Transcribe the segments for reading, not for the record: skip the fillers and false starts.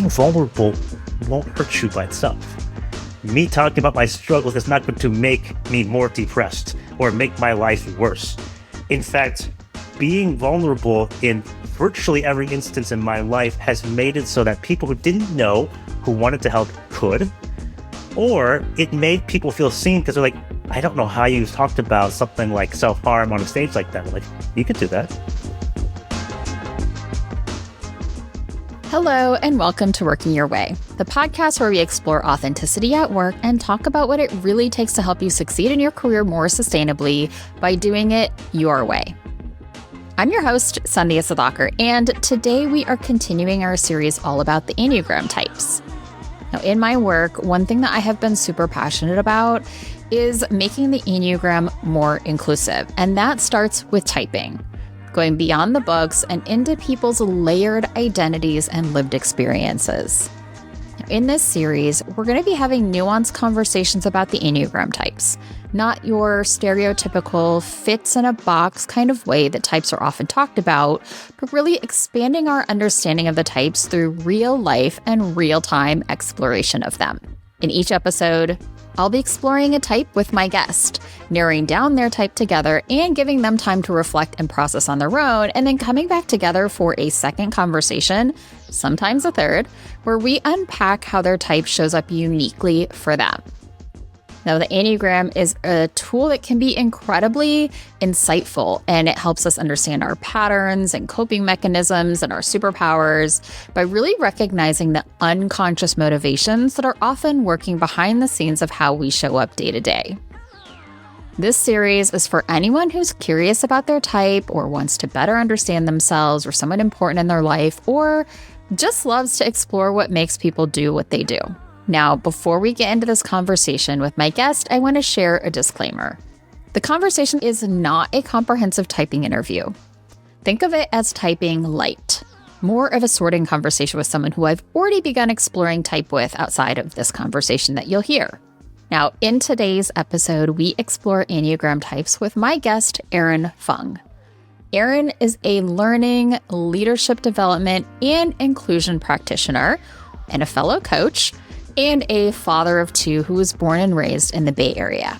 being vulnerable won't hurt you by itself. Me talking about my struggles is not going to make me more depressed or make my life worse. In fact, being vulnerable in virtually every instance in my life has made it so that people who didn't know, who wanted to help, could. Or it made people feel seen because they're like, I don't know how you talked about something like self-harm on a stage like that. I'm like, you could do that. Hello, and welcome to Working Your Way, the podcast where we explore authenticity at work and talk about what it really takes to help you succeed in your career more sustainably by doing it your way. I'm your host, Sandhya Sudhakar, and today we are continuing our series all about the Enneagram types. Now, in my work, one thing that I have been super passionate about is making the Enneagram more inclusive, and that starts with typing, going beyond the books and into people's layered identities and lived experiences. In this series, we're going to be having nuanced conversations about the Enneagram types, not your stereotypical fits in a box kind of way that types are often talked about, but really expanding our understanding of the types through real life and real-time exploration of them. In each episode, I'll be exploring a type with my guest, narrowing down their type together and giving them time to reflect and process on their own, and then coming back together for a second conversation, sometimes a third, where we unpack how their type shows up uniquely for them. Now, the Enneagram is a tool that can be incredibly insightful, and it helps us understand our patterns and coping mechanisms and our superpowers by really recognizing the unconscious motivations that are often working behind the scenes of how we show up day to day. This series is for anyone who's curious about their type or wants to better understand themselves or someone important in their life, or just loves to explore what makes people do what they do. Now, before we get into this conversation with my guest, I want to share a disclaimer. The conversation is not a comprehensive typing interview. Think of it as typing light, more of a sorting conversation with someone who I've already begun exploring type with outside of this conversation that you'll hear. Now, in today's episode, we explore Enneagram types with my guest, Aaron Fung. Aaron is a learning, leadership development, and inclusion practitioner and a fellow coach, and a father of two who was born and raised in the Bay Area.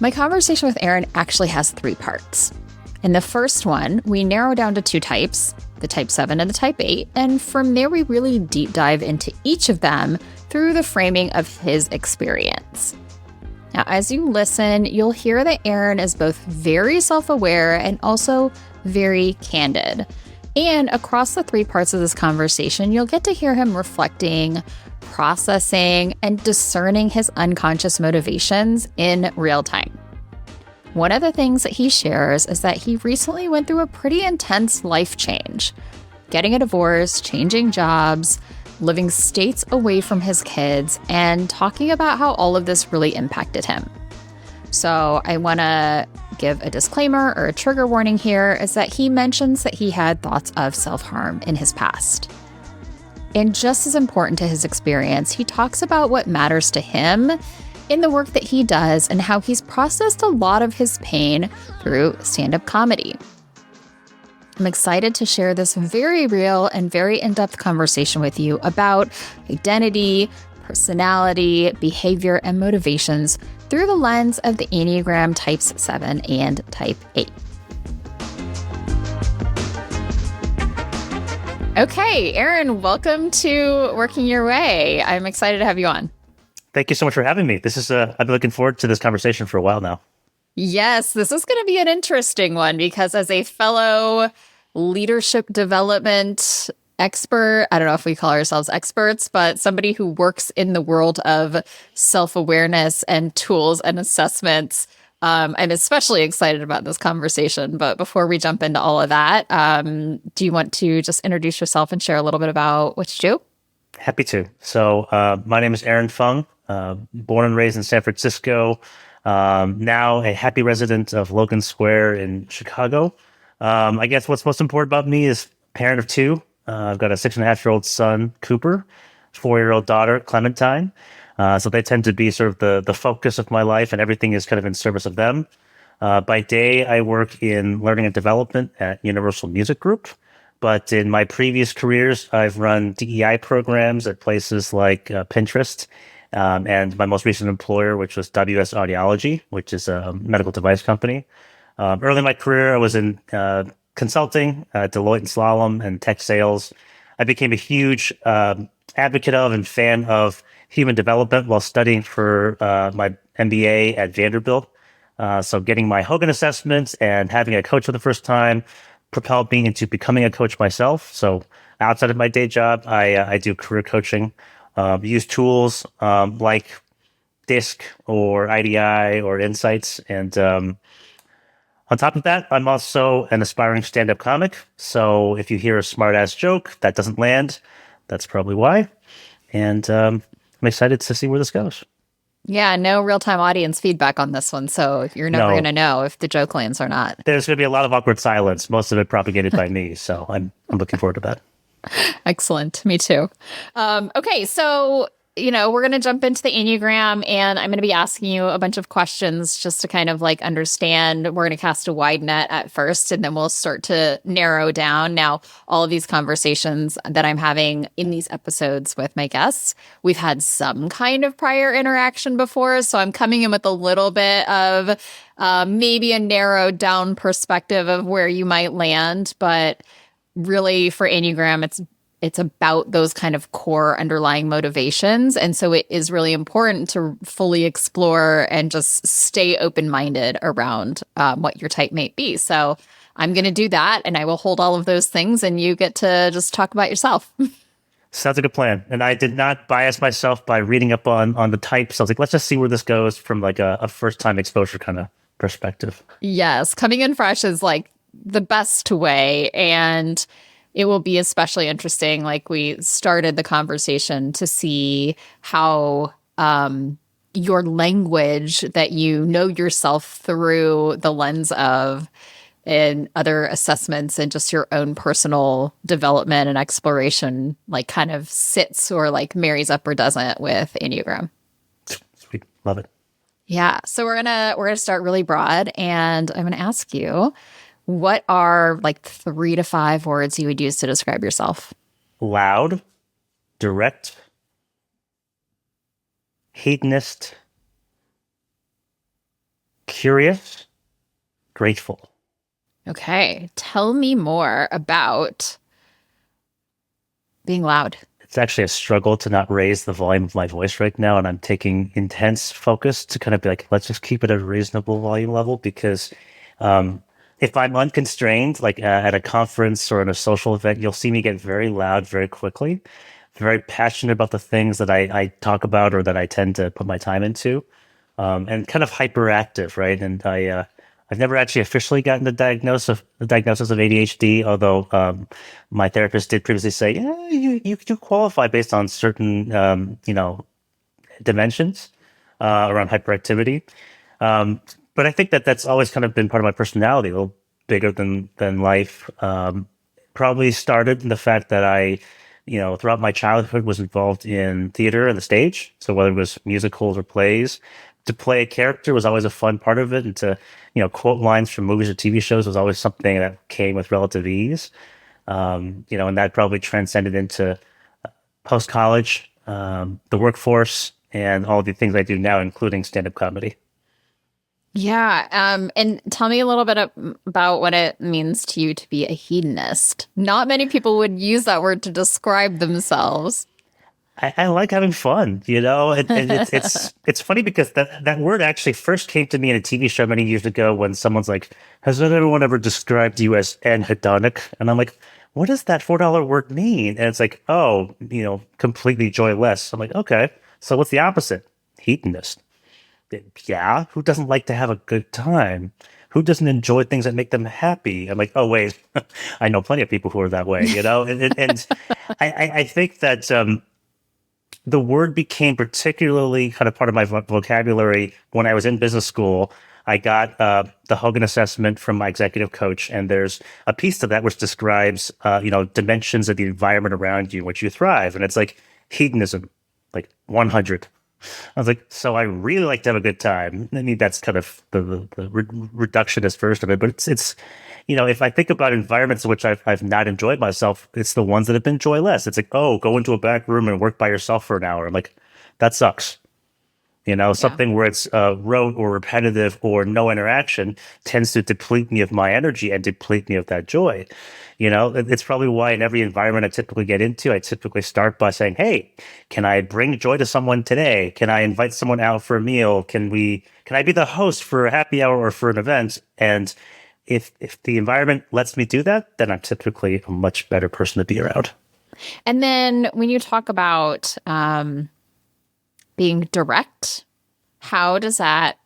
My conversation with Aaron actually has three parts. In the first one, we narrow down to two types, the type 7 and the type 8, and from there we really deep dive into each of them through the framing of his experience. Now, as you listen, you'll hear that Aaron is both very self-aware and also very candid. And across the three parts of this conversation, you'll get to hear him reflecting, processing, and discerning his unconscious motivations in real time. One of the things that he shares is that he recently went through a pretty intense life change, getting a divorce, changing jobs, living states away from his kids, and talking about how all of this really impacted him. So I want to give a disclaimer or a trigger warning here, is that he mentions that he had thoughts of self-harm in his past. And just as important to his experience, he talks about what matters to him in the work that he does and how he's processed a lot of his pain through stand-up comedy. I'm excited to share this very real and very in-depth conversation with you about identity, personality, behavior, and motivations through the lens of the Enneagram types 7 and type 8. Okay, Aaron, welcome to Working Your Way. I'm excited to have you on. Thank you so much for having me. This is I've been looking forward to this conversation for a while now. Yes, this is going to be an interesting one because as a fellow leadership development expert, I don't know if we call ourselves experts, but somebody who works in the world of self-awareness and tools and assessments, I'm especially excited about this conversation. But before we jump into all of that, do you want to just introduce yourself and share a little bit about what you do? Happy to. So my name is Aaron Fung, born and raised in San Francisco, now a happy resident of Logan Square in Chicago. I guess what's most important about me is parent of two. I've got a 6.5-year-old son, Cooper, 4-year-old daughter, Clementine. So they tend to be sort of the focus of my life, and everything is kind of in service of them. By day, I work in learning and development at Universal Music Group. But in my previous careers, I've run DEI programs at places like Pinterest, and my most recent employer, which was WS Audiology, which is a medical device company. Early in my career, I was in consulting, Deloitte and Slalom, and tech sales. I became a huge advocate of and fan of human development while studying for my MBA at Vanderbilt. So getting my Hogan assessments and having a coach for the first time propelled me into becoming a coach myself. So outside of my day job, I do career coaching, use tools like DISC or IDI or Insights. And on top of that, I'm also an aspiring stand-up comic. So if you hear a smart-ass joke that doesn't land, that's probably why. And I'm excited to see where this goes. Yeah, no real-time audience feedback on this one, so you're never going to know if the joke lands or not. There's going to be a lot of awkward silence, most of it propagated by me. So I'm looking forward to that. Excellent. Me too. Okay, so we're going to jump into the Enneagram, and I'm going to be asking you a bunch of questions just to kind of like understand. We're going to cast a wide net at first, and then we'll start to narrow down. Now, all of these conversations that I'm having in these episodes with my guests, we've had some kind of prior interaction before, so I'm coming in with a little bit of maybe a narrowed down perspective of where you might land, but really for Enneagram, it's about those kind of core underlying motivations. And so it is really important to fully explore and just stay open-minded around what your type may be. So I'm going to do that, and I will hold all of those things, and you get to just talk about yourself. Sounds like a plan. And I did not bias myself by reading up on the types. I was like, let's just see where this goes from like a first-time exposure kind of perspective. Yes, coming in fresh is like the best way, and it will be especially interesting, like we started the conversation, to see how your language that you know yourself through the lens of and other assessments and just your own personal development and exploration like kind of sits or like marries up or doesn't with Enneagram. Sweet. Love it. Yeah. So we're gonna start really broad, and I'm gonna ask you, what are like 3 to 5 words you would use to describe yourself? Loud, direct, hedonist, curious, grateful. Okay. Tell me more about being loud. It's actually a struggle to not raise the volume of my voice right now. And I'm taking intense focus to kind of be like, let's just keep it at a reasonable volume level, because if I'm unconstrained, like at a conference or in a social event, you'll see me get very loud very quickly, very passionate about the things that I talk about or that I tend to put my time into, and kind of hyperactive, right? And I've never actually officially gotten the diagnosis of ADHD, although my therapist did previously say, yeah, you do qualify based on certain dimensions around hyperactivity. But I think that's always kind of been part of my personality, a little bigger than life. Probably started in the fact that I, throughout my childhood was involved in theater and the stage. So whether it was musicals or plays, to play a character was always a fun part of it. And to, quote lines from movies or TV shows was always something that came with relative ease. And that probably transcended into post-college, the workforce, and all the things I do now, including stand-up comedy. Yeah. And tell me a little bit about what it means to you to be a hedonist. Not many people would use that word to describe themselves. I like having fun, it's funny because that word actually first came to me in a TV show many years ago when someone's like, has anyone ever described you as anhedonic? And I'm like, what does that $4 word mean? And it's like, oh, completely joyless. I'm like, okay, so what's the opposite? Hedonist. Yeah, who doesn't like to have a good time? Who doesn't enjoy things that make them happy? I'm like, oh, wait, I know plenty of people who are that way, And I think that the word became particularly kind of part of my vocabulary when I was in business school. I got the Hogan assessment from my executive coach, and there's a piece to that which describes, dimensions of the environment around you in which you thrive. And it's like hedonism, like 100. I was like, so I really like to have a good time. I mean, that's kind of the reductionist version of it, but if I think about environments in which I've not enjoyed myself, it's the ones that have been joyless. It's like, oh, go into a back room and work by yourself for an hour. I'm like, that sucks. Yeah. Something where it's rote or repetitive or no interaction tends to deplete me of my energy and deplete me of that joy. It's probably why in every environment I typically get into, I typically start by saying, hey, can I bring joy to someone today? Can I invite someone out for a meal? Can I be the host for a happy hour or for an event? And if the environment lets me do that, then I'm typically a much better person to be around. And then when you talk about being direct, how does that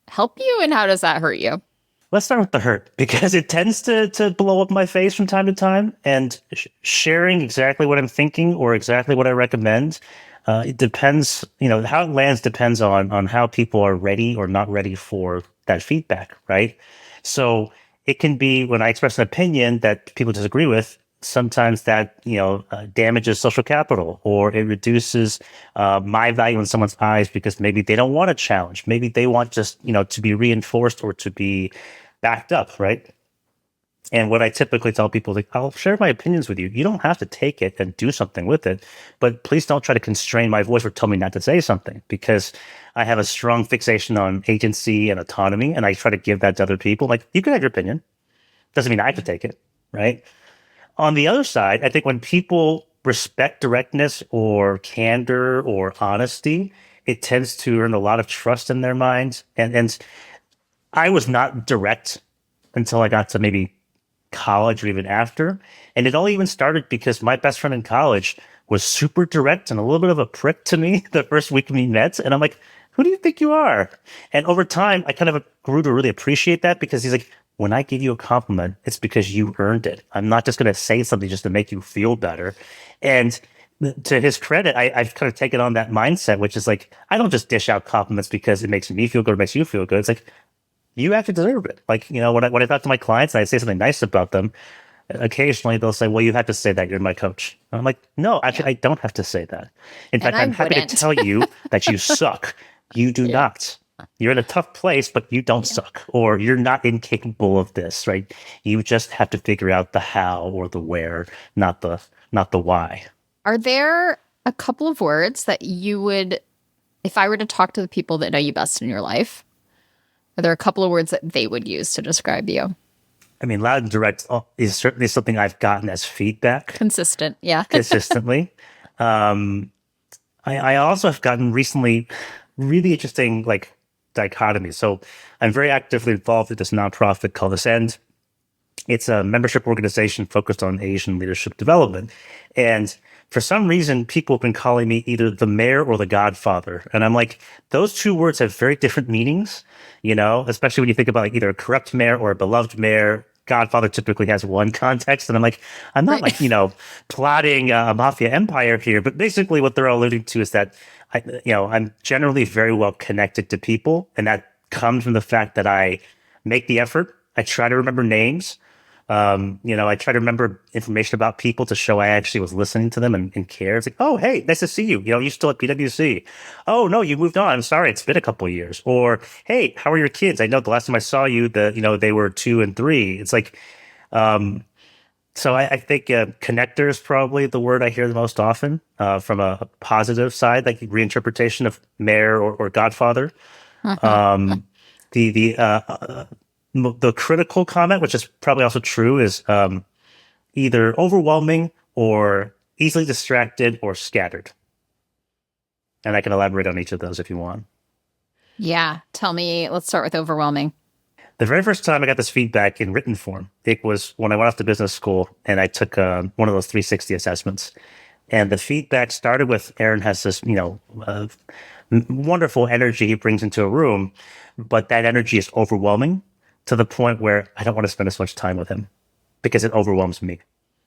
help you and how does that hurt you? Let's start with the hurt because it tends to blow up my face from time to time. And sharing exactly what I'm thinking or exactly what I recommend, it depends. How it lands depends on how people are ready or not ready for that feedback, right? So it can be when I express an opinion that people disagree with. Sometimes that damages social capital, or it reduces my value in someone's eyes because maybe they don't want a challenge. Maybe they want just to be reinforced or to be backed up, right? And what I typically tell people is like, I'll share my opinions with you. You don't have to take it and do something with it, but please don't try to constrain my voice or tell me not to say something, because I have a strong fixation on agency and autonomy, and I try to give that to other people. Like, you can have your opinion. Doesn't mean I have to take it, right? On the other side, I think when people respect directness or candor or honesty, it tends to earn a lot of trust in their minds. And I was not direct until I got to maybe college or even after. And it all even started because my best friend in college was super direct and a little bit of a prick to me the first week we met. And I'm like, who do you think you are? And over time, I kind of grew to really appreciate that, because he's like, when I give you a compliment, it's because you earned it. I'm not just going to say something just to make you feel better. And to his credit, I've kind of taken on that mindset, which is like, I don't just dish out compliments because it makes me feel good or makes you feel good. It's like, you actually deserve it. Like, when I talk to my clients and I say something nice about them, occasionally they'll say, well, you have to say that. You're my coach. And I'm like, no, actually, I don't have to say that. In fact, I I'm happy wouldn't. to tell you that you suck. You do not. You're in a tough place, but you don't suck, or you're not incapable of this, right? You just have to figure out the how or the where, not the why. Are there a couple of words that you would, if I were to talk to the people that know you best in your life, are there a couple of words that they would use to describe you? I mean, loud and direct is certainly something I've gotten as feedback Consistent. Yeah. consistently. I also have gotten recently really interesting dichotomies. So I'm very actively involved with this nonprofit called Ascend. It's a membership organization focused on Asian leadership development. And for some reason, people have been calling me either the mayor or the godfather. And I'm like, those two words have very different meanings, especially when you think about either a corrupt mayor or a beloved mayor. Godfather typically has one context. And I'm like, I'm not plotting a mafia empire here. But basically what they're alluding to is that, I'm generally very well connected to people. And that comes from the fact that I make the effort. I try to remember names. I try to remember information about people to show I actually was listening to them and care. It's like, oh, hey, nice to see you. You still at PwC. Oh, no, you moved on. I'm sorry. It's been a couple of years. Or, hey, how are your kids? I know the last time I saw you, they were 2 and 3. It's like, so I think connector is probably the word I hear the most often from a positive side, like reinterpretation of mayor or godfather. The critical comment, which is probably also true, is either overwhelming or easily distracted or scattered. And I can elaborate on each of those if you want. Yeah. Tell me, let's start with overwhelming. The very first time I got this feedback in written form, it was when I went off to business school and I took one of those 360 assessments. And the feedback started with, Aaron has this, wonderful energy he brings into a room, but that energy is overwhelming to the point where I don't want to spend as much time with him because it overwhelms me.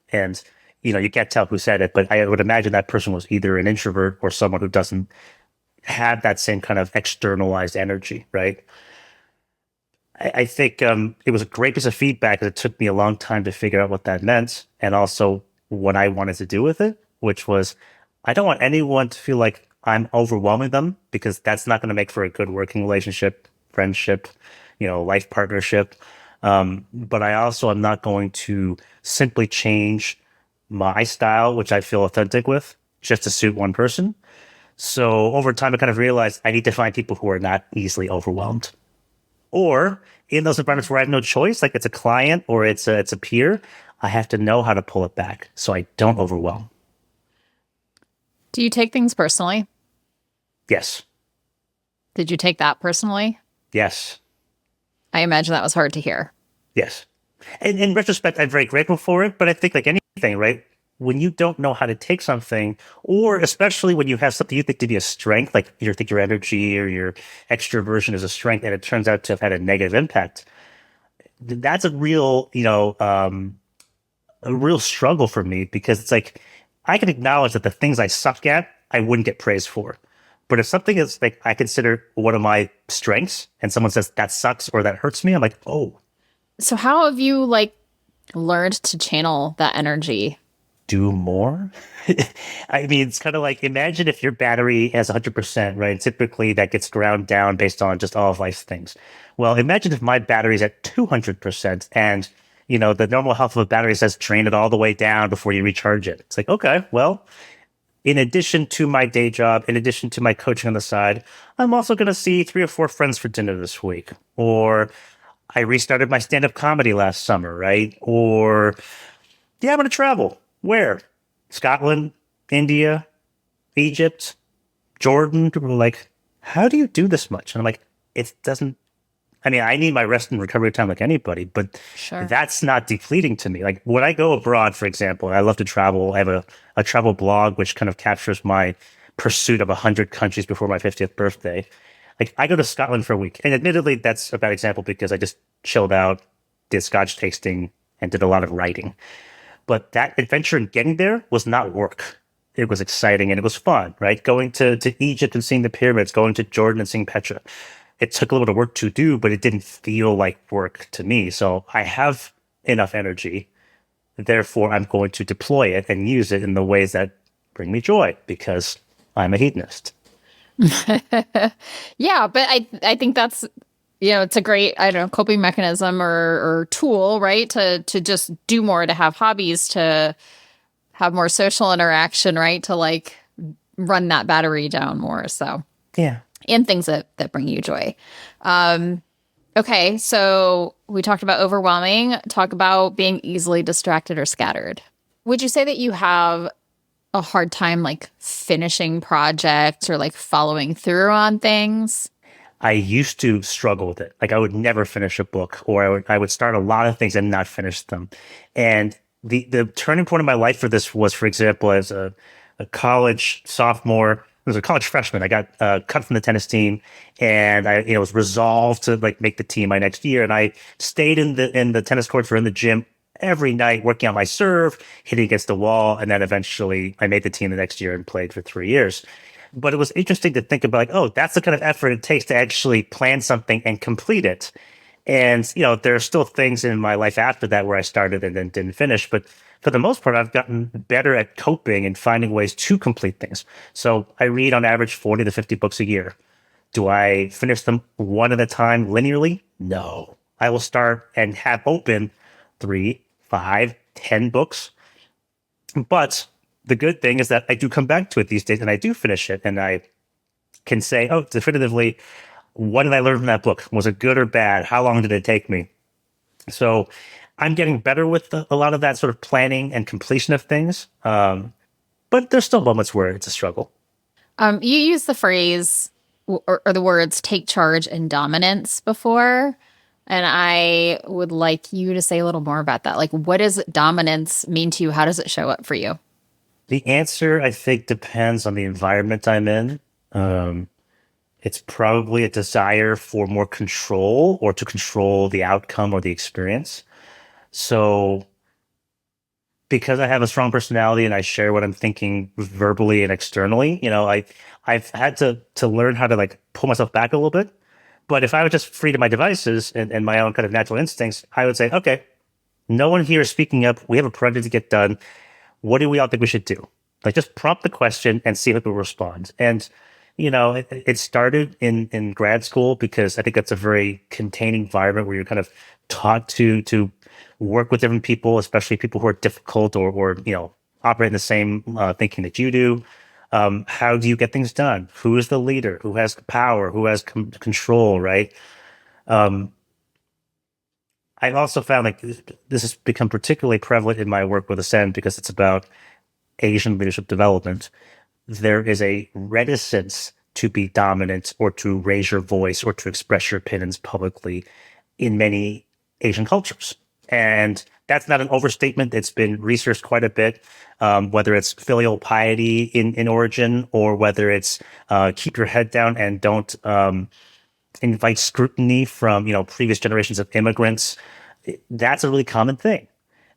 And, you can't tell who said it, but I would imagine that person was either an introvert or someone who doesn't have that same kind of externalized energy, right? I think it was a great piece of feedback, and it took me a long time to figure out what that meant and also what I wanted to do with it, which was I don't want anyone to feel like I'm overwhelming them, because that's not going to make for a good working relationship, friendship, life partnership. But I also am not going to simply change my style, which I feel authentic with, just to suit one person. So over time, I kind of realized I need to find people who are not easily overwhelmed. Or in those environments where I have no choice, like it's a client or it's a peer, I have to know how to pull it back so I don't overwhelm. Do you take things personally? Yes. Did you take that personally? Yes. I imagine that was hard to hear. Yes. And in retrospect, I'm very grateful for it, but I think like anything, right? When you don't know how to take something, or especially when you have something you think to be a strength, like you think your energy or your extroversion is a strength, and it turns out to have had a negative impact, that's a real, a real struggle for me because it's like I can acknowledge that the things I suck at, I wouldn't get praised for. But if something is like I consider one of my strengths and someone says that sucks or that hurts me, I'm like, oh, So how have you like learned to channel that energy? do more. I mean, it's kind of like imagine if your battery has 100%, right? Typically that gets ground down based on just all of life's things. Well, imagine if my battery's at 200% and, the normal health of a battery says drain it all the way down before you recharge it. It's like, okay, well, in addition to my day job, in addition to my coaching on the side, I'm also going to see 3 or 4 friends for dinner this week. Or I restarted my stand up comedy last summer, right? Or yeah, I'm going to travel. Where? Scotland, India, Egypt, Jordan. People are like, how do you do this much? And I'm like, it doesn't, I mean, I need my rest and recovery time like anybody, but Sure. that's not depleting to me. Like when I go abroad, for example, I love to travel. I have a travel blog, which kind of captures my pursuit of 100 countries before my 50th birthday. Like I go to Scotland for a week. And admittedly, that's a bad example because I just chilled out, did scotch tasting, and did a lot of writing. But that adventure in getting there was not work. It was exciting and it was fun, right? Going to Egypt and seeing the pyramids, going to Jordan and seeing Petra. It took a little bit of work to do, but it didn't feel like work to me. So I have enough energy. Therefore, I'm going to deploy it and use it in the ways that bring me joy because I'm a hedonist. Yeah, but I think that's it's a great, I don't know, coping mechanism or tool, right? To just do more, to have hobbies, to have more social interaction, right? To like run that battery down more. So Yeah. and things that bring you joy. Okay, so we talked about overwhelming, talk about being easily distracted or scattered. Would you say that you have a hard time like finishing projects or like following through on things? I used to struggle with it. Like I would never finish a book, or I would start a lot of things and not finish them. And the turning point in my life for this was, for example, as a college sophomore, it was a college freshman. I got cut from the tennis team, and I was resolved to like make the team my next year. And I stayed in the tennis courts or in the gym every night, working on my serve, hitting against the wall, and then eventually I made the team the next year and played for 3 years. But it was interesting to think about like, oh, that's the kind of effort it takes to actually plan something and complete it. And, there are still things in my life after that where I started and then didn't finish. But for the most part, I've gotten better at coping and finding ways to complete things. So I read on average 40 to 50 books a year. Do I finish them one at a time linearly? No. I will start and have open 3, 5, 10 books. But the good thing is that I do come back to it these days and I do finish it and I can say, oh, definitively, what did I learn from that book? Was it good or bad? How long did it take me? So I'm getting better with a lot of that sort of planning and completion of things. But there's still moments where it's a struggle. You used the phrase or the words take charge and dominance before. And I would like you to say a little more about that. Like, what does dominance mean to you? How does it show up for you? The answer, I think, depends on the environment I'm in. It's probably a desire for more control or to control the outcome or the experience. So because I have a strong personality and I share what I'm thinking verbally and externally, I've had to learn how to like pull myself back a little bit. But if I was just free to my devices and my own kind of natural instincts, I would say, okay, no one here is speaking up. We have a project to get done. What do we all think we should do? Like just prompt the question and see if people respond. And, it started in grad school because I think that's a very contained environment where you're kind of taught to work with different people, especially people who are difficult or operate in the same thinking that you do. How do you get things done? Who is the leader? Who has power? Who has control? Right. I've also found like this has become particularly prevalent in my work with Ascend because it's about Asian leadership development. There is a reticence to be dominant or to raise your voice or to express your opinions publicly in many Asian cultures. And that's not an overstatement. It's been researched quite a bit, whether it's filial piety in origin or whether it's keep your head down and don't invite scrutiny from, previous generations of immigrants. That's a really common thing.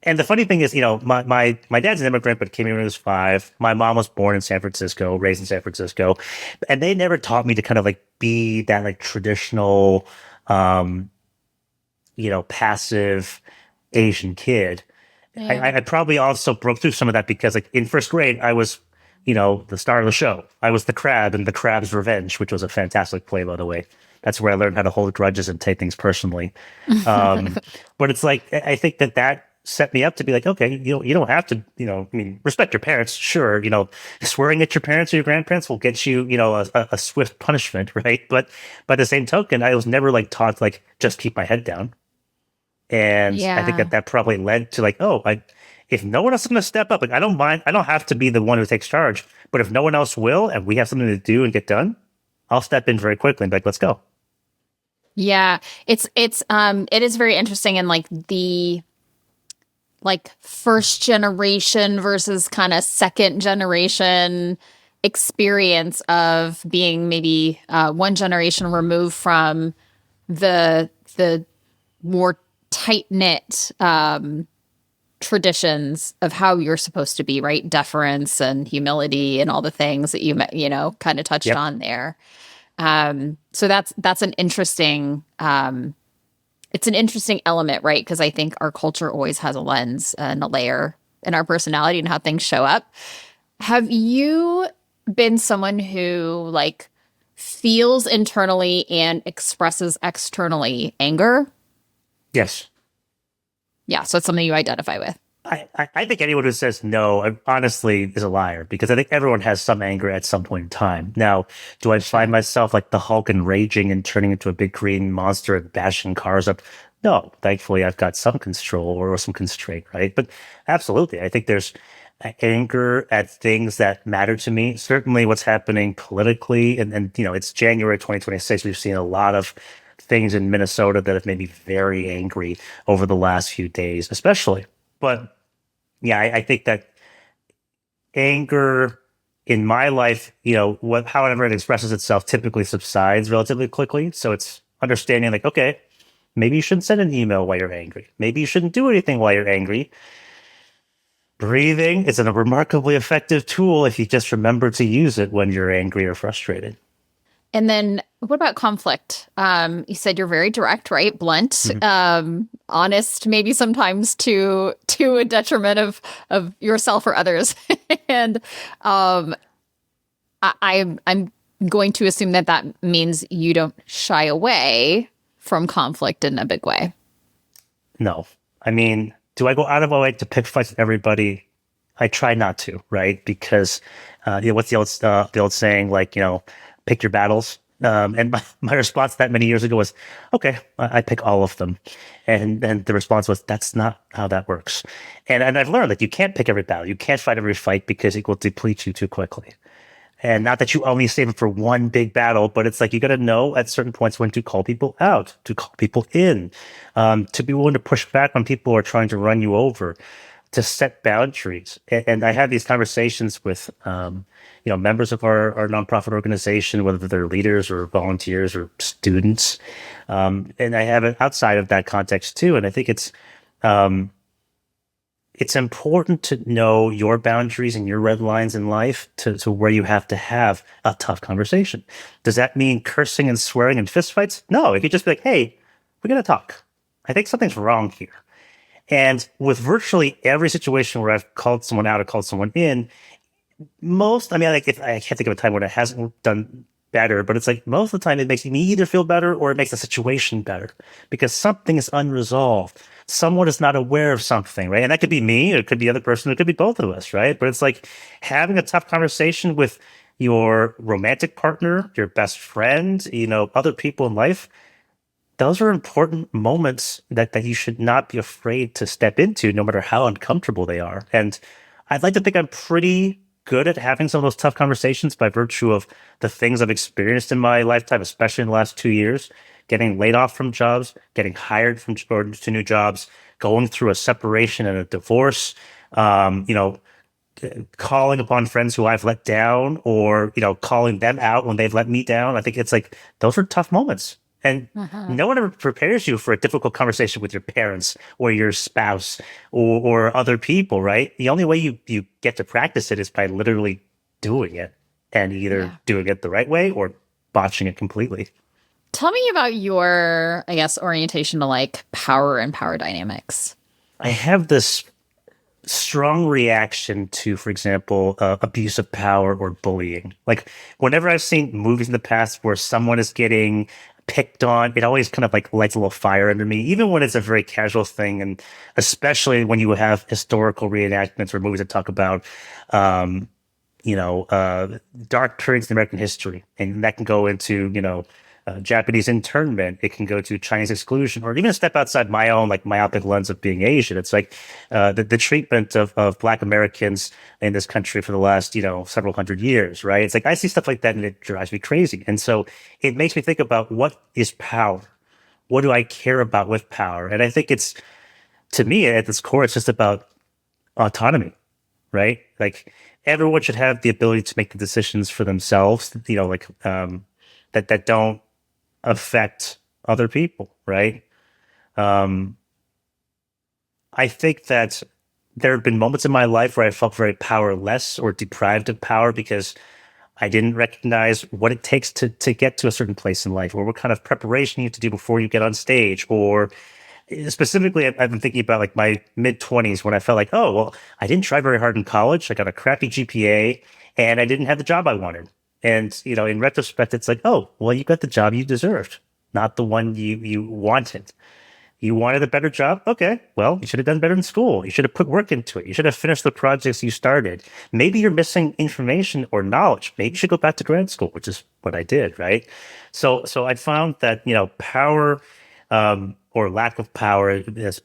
And the funny thing is, my dad's an immigrant, but came here when he was 5. My mom was born in San Francisco, raised in San Francisco, and they never taught me to kind of like be that like traditional, passive Asian kid. Yeah. I probably also broke through some of that because like in first grade, I was, the star of the show. I was the crab in The Crab's Revenge, which was a fantastic play, by the way. That's where I learned how to hold grudges and take things personally. But it's like, I think that set me up to be like, okay, you don't have to, respect your parents. Sure. Swearing at your parents or your grandparents will get you, a swift punishment. Right. But by the same token, I was never like taught to like, just keep my head down. And I think Yeah. that probably led to like, if no one else is going to step up, like, I don't mind. I don't have to be the one who takes charge, but if no one else will, and we have something to do and get done, I'll step in very quickly and be like, let's go. Yeah. It is very interesting in like the like first generation versus kind of second generation experience of being maybe one generation removed from the more tight knit traditions of how you're supposed to be, right? Deference and humility and all the things that kind of touched Yep. on there. So that's an interesting it's an interesting element, right? Because I think our culture always has a lens and a layer in our personality and how things show up. Have you been someone who like feels internally and expresses externally anger? Yes. Yeah, so it's something you identify with. I think anyone who says no, honestly, is a liar because I think everyone has some anger at some point in time. Now, do I find myself like the Hulk and raging and turning into a big green monster and bashing cars up? No, thankfully, I've got some control or some constraint, right? But absolutely, I think there's anger at things that matter to me. Certainly, what's happening politically, and it's January 2026. We've seen a lot of things in Minnesota that have made me very angry over the last few days, especially. But yeah, I think that anger in my life, however it expresses itself typically subsides relatively quickly. So it's understanding like, okay, maybe you shouldn't send an email while you're angry. Maybe you shouldn't do anything while you're angry. Breathing is a remarkably effective tool if you just remember to use it when you're angry or frustrated. And then what about conflict? You said you're very direct, right? Blunt, Mhm. honest, maybe sometimes to a detriment of yourself or others. And I'm going to assume that means you don't shy away from conflict in a big way. No. I mean, do I go out of my way to pick fights with everybody? I try not to, right? Because, what's the old saying, like, pick your battles. And my response to that many years ago was, okay, I pick all of them. And the response was, that's not how that works. And I've learned that you can't pick every battle. You can't fight every fight because it will deplete you too quickly. And not that you only save it for one big battle, but it's like you got to know at certain points when to call people out, to call people in, to be willing to push back when people are trying to run you over, to set boundaries. And I have these conversations with, members of our nonprofit organization, whether they're leaders or volunteers or students. And I have it outside of that context too. And I think it's important to know your boundaries and your red lines in life to where you have to have a tough conversation. Does that mean cursing and swearing and fistfights? No, it could just be like, hey, we're going to talk. I think something's wrong here. And with virtually every situation where I've called someone out or called someone in, I can't think of a time when it hasn't better, but it's like most of the time it makes me either feel better or it makes the situation better because something is unresolved. Someone is not aware of something, right? And that could be me, or it could be the other person, it could be both of us, right? But it's like having a tough conversation with your romantic partner, your best friend, other people in life. Those are important moments that you should not be afraid to step into, no matter how uncomfortable they are. And I'd like to think I'm pretty good at having some of those tough conversations by virtue of the things I've experienced in my lifetime, especially in the last 2 years, getting laid off from jobs, getting hired from or to new jobs, going through a separation and a divorce, calling upon friends who I've let down or, calling them out when they've let me down. I think it's like those are tough moments. And no one ever prepares you for a difficult conversation with your parents or your spouse or other people, right? The only way you get to practice it is by literally doing it and either Yeah. doing it the right way or botching it completely. Tell me about your, I guess, orientation to like power and power dynamics. I have this strong reaction to, for example, abuse of power or bullying. Like whenever I've seen movies in the past where someone is getting picked on, it always kind of like lights a little fire under me, even when it's a very casual thing. And especially when you have historical reenactments or movies that talk about, um, dark periods in American history. And that can go into, Japanese internment. It can go to Chinese exclusion, or even a step outside my own, like myopic lens of being Asian. It's like the treatment of Black Americans in this country for the last, several hundred years, right? It's like I see stuff like that and it drives me crazy. And so it makes me think about what is power? What do I care about with power? And I think to me, at its core, it's just about autonomy, right? Like everyone should have the ability to make the decisions for themselves, that don't affect other people, right? Um, I think that there have been moments in my life where I felt very powerless or deprived of power because I didn't recognize what it takes to get to a certain place in life, or what kind of preparation you have to do before you get on stage, or specifically, I've been thinking about like my mid 20s when I felt like, oh, well, I didn't try very hard in college. I got a crappy GPA and I didn't have the job I wanted. And, in retrospect, it's like, oh, well, you got the job you deserved, not the one you wanted. You wanted a better job? Okay. Well, you should have done better in school. You should have put work into it. You should have finished the projects you started. Maybe you're missing information or knowledge. Maybe you should go back to grad school, which is what I did, right? So I found that, power, or lack of power,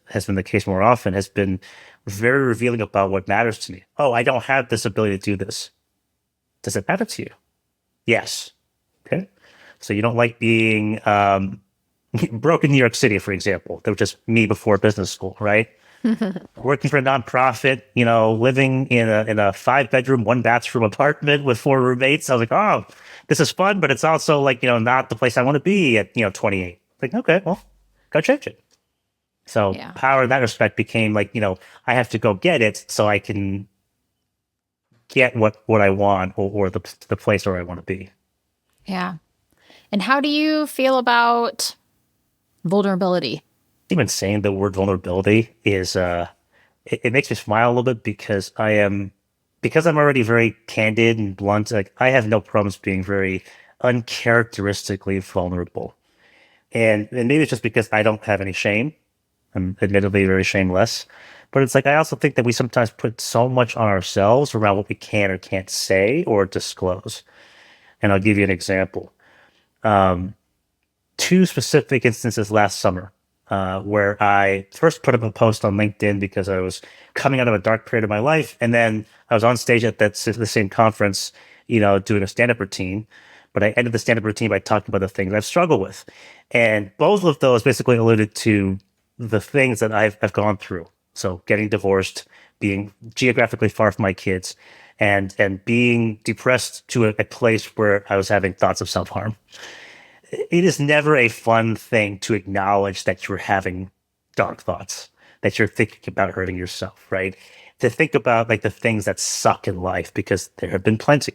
has been the case more often, has been very revealing about what matters to me. Oh, I don't have this ability to do this. Does it matter to you? Yes. Okay. So you don't like being, broke in New York City, for example. That was just me before business school, right? Working for a nonprofit, living in a 5-bedroom, 1-bathroom apartment with 4 roommates. I was like, oh, this is fun, but it's also like, not the place I want to be at, 28. Like, okay, well, go change it. So Yeah. power in that respect became like, I have to go get it so I can get what I want, or the place where I want to be. Yeah. And how do you feel about vulnerability? Even saying the word vulnerability is it makes me smile a little bit because I'm already very candid and blunt. Like I have no problems being very uncharacteristically vulnerable, and maybe it's just because I don't have any shame. I'm admittedly very shameless, but it's like I also think that we sometimes put so much on ourselves around what we can or can't say or disclose. And I'll give you an example. 2 specific instances last summer, where I first put up a post on LinkedIn because I was coming out of a dark period of my life. And then I was on stage at the same conference, doing a stand-up routine. But I ended the stand-up routine by talking about the things I've struggled with. And both of those basically alluded to the things that I've gone through. So getting divorced, being geographically far from my kids, and being depressed to a place where I was having thoughts of self-harm. It is never a fun thing to acknowledge that you're having dark thoughts, that you're thinking about hurting yourself, right? To think about like the things that suck in life, because there have been plenty.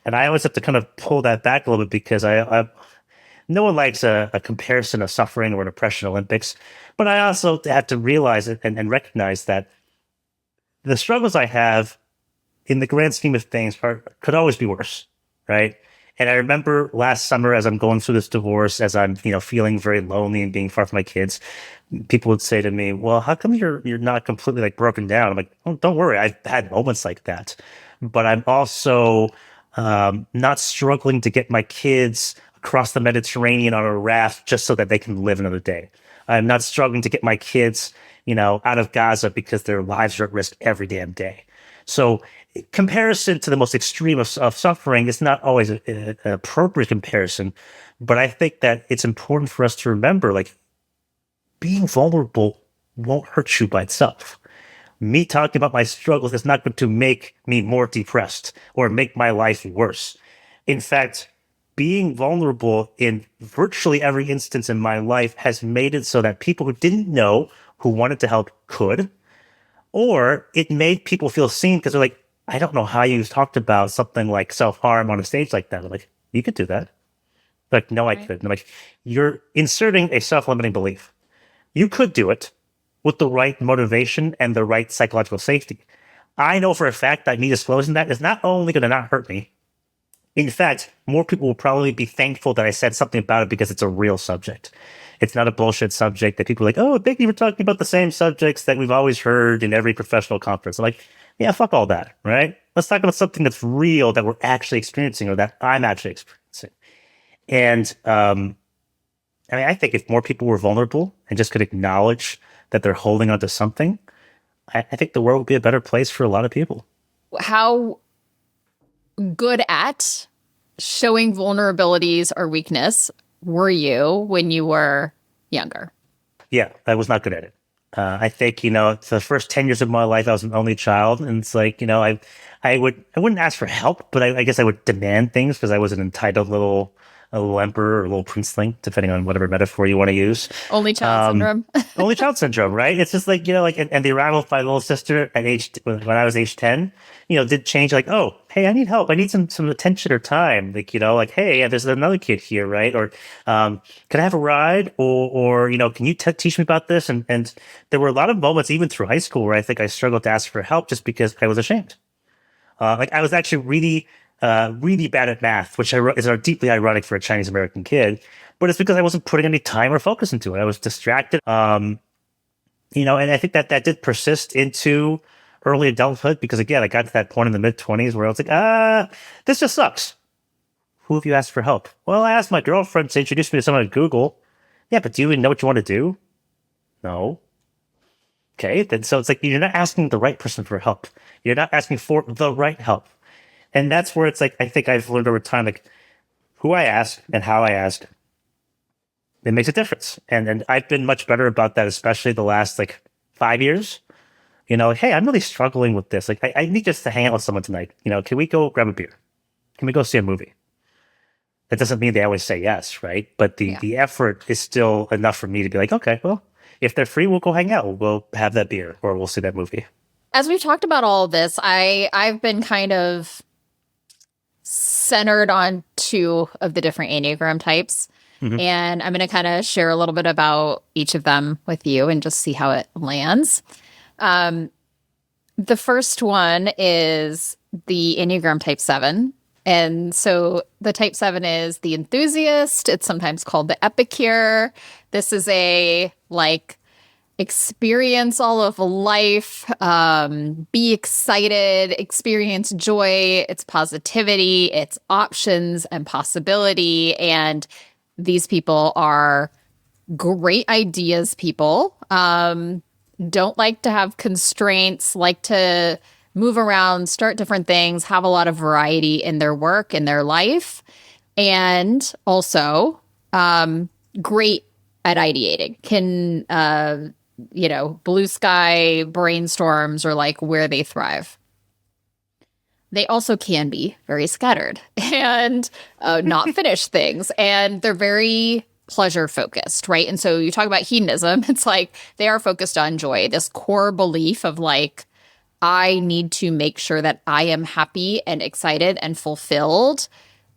And I always have to kind of pull that back a little bit because no one likes a comparison of suffering or an oppression Olympics. But I also have to realize it and recognize that the struggles I have in the grand scheme of things could always be worse, right? And I remember last summer, as I'm going through this divorce, as I'm, feeling very lonely and being far from my kids, people would say to me, "Well, how come you're not completely like broken down?" I'm like, "Oh, don't worry. I've had moments like that, but I'm also not struggling to get my kids across the Mediterranean on a raft just so that they can live another day. I'm not struggling to get my kids, out of Gaza because their lives are at risk every damn day." So comparison to the most extreme of suffering is not always an appropriate comparison, but I think that it's important for us to remember, like, being vulnerable won't hurt you by itself. Me talking about my struggles is not going to make me more depressed or make my life worse. In fact, being vulnerable in virtually every instance in my life has made it so that people who didn't know, who wanted to help, could, or it made people feel seen because they're like, "I don't know how you talked about something like self-harm on a stage like that." I'm like, "You could do that." Like, "No, I Right. couldn't." I'm like, "You're inserting a self-limiting belief. You could do it with the right motivation and the right psychological safety. I know for a fact that me disclosing that is not only going to not hurt me. In fact, more people will probably be thankful that I said something about it because it's a real subject. It's not a bullshit subject that people are like, "Oh, thank you for talking about the same subjects that we've always heard in every professional conference." I'm like, "Yeah, fuck all that, right? Let's talk about something that's real that we're actually experiencing or that I'm actually experiencing." And I think if more people were vulnerable and just could acknowledge that they're holding onto something, I think the world would be a better place for a lot of people. How good at showing vulnerabilities or weakness were you when you were younger? Yeah, I was not good at it. I think, the first 10 years of my life, I was an only child. And it's like, I wouldn't ask for help, but I guess I would demand things because I was an entitled a little emperor or a little princeling, depending on whatever metaphor you want to use. Only child syndrome. Only child syndrome, right? It's just like, and the arrival of my little sister at when I was age 10, did change like, "Oh, hey, I need help. I need some attention or time." Like, like, "Hey, there's another kid here, right?" Or, "Can I have a ride?" Or, "Can you teach me about this?" And there were a lot of moments, even through high school, where I think I struggled to ask for help just because I was ashamed. Like I was actually really bad at math, which is deeply ironic for a Chinese American kid, but it's because I wasn't putting any time or focus into it. I was distracted. And I think that did persist into early adulthood because again, I got to that point in the mid-20s where I was like, this just sucks. Who have you asked for help? Well, I asked my girlfriend to introduce me to someone at Google. Yeah, but do you even know what you want to do? No. Okay, then so it's like you're not asking the right person for help. You're not asking for the right help. And that's where it's like, I think I've learned over time, like who I ask and how I ask, it makes a difference. And I've been much better about that, especially the last like 5 years. "Hey, I'm really struggling with this. Like, I need just to hang out with someone tonight. Can we go grab a beer? Can we go see a movie?" That doesn't mean they always say yes, right? But Yeah. the effort is still enough for me to be like, "Okay, well, if they're free, we'll go hang out. We'll have that beer or we'll see that movie." As we've talked about all of this, I've been kind of centered on two of the different Enneagram types. Mhm. And I'm going to kind of share a little bit about each of them with you and just see how it lands. The first one is the Enneagram Type 7. And so the Type 7 is the enthusiast. It's sometimes called the epicure. This is a experience all of life, be excited, experience joy, it's positivity, it's options and possibility. And these people are great ideas people, don't like to have constraints, like to move around, start different things, have a lot of variety in their work, in their life, and also great at ideating. Can, blue sky brainstorms are like where they thrive. They also can be very scattered and not finish things. And they're very pleasure focused, right? And so you talk about hedonism. It's like they are focused on joy, this core belief of like, I need to make sure that I am happy and excited and fulfilled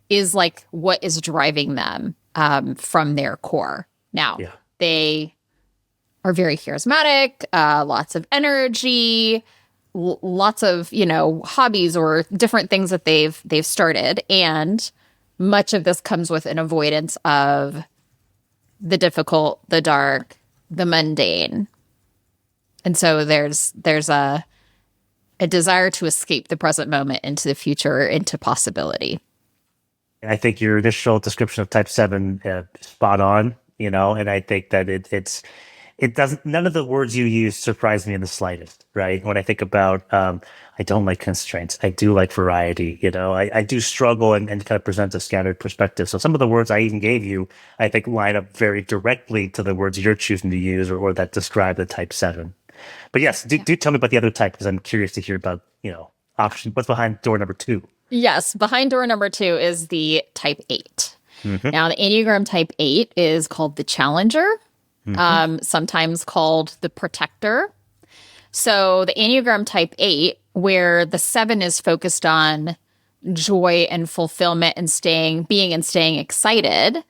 is like what is driving them from their core. Now, Yeah. they are very charismatic, lots of energy, lots of, hobbies or different things that they've started. And much of this comes with an avoidance of the difficult, the dark, the mundane. And so there's a desire to escape the present moment into the future, into possibility. I think your initial description of type 7 spot on, and I think that it doesn't, none of the words you use surprise me in the slightest, right? When I think about, I don't like constraints. I do like variety, I do struggle and kind of present a scattered perspective. So some of the words I even gave you, I think line up very directly to the words you're choosing to use or that describe the type 7. But yes, do tell me about the other type, because I'm curious to hear about, option. What's behind door number 2? Yes, behind door number 2 is the type 8. Mm-hmm. Now, the Enneagram type 8 is called the challenger, sometimes called the protector. So the Enneagram type 8, where the 7 is focused on joy and fulfillment and staying excited,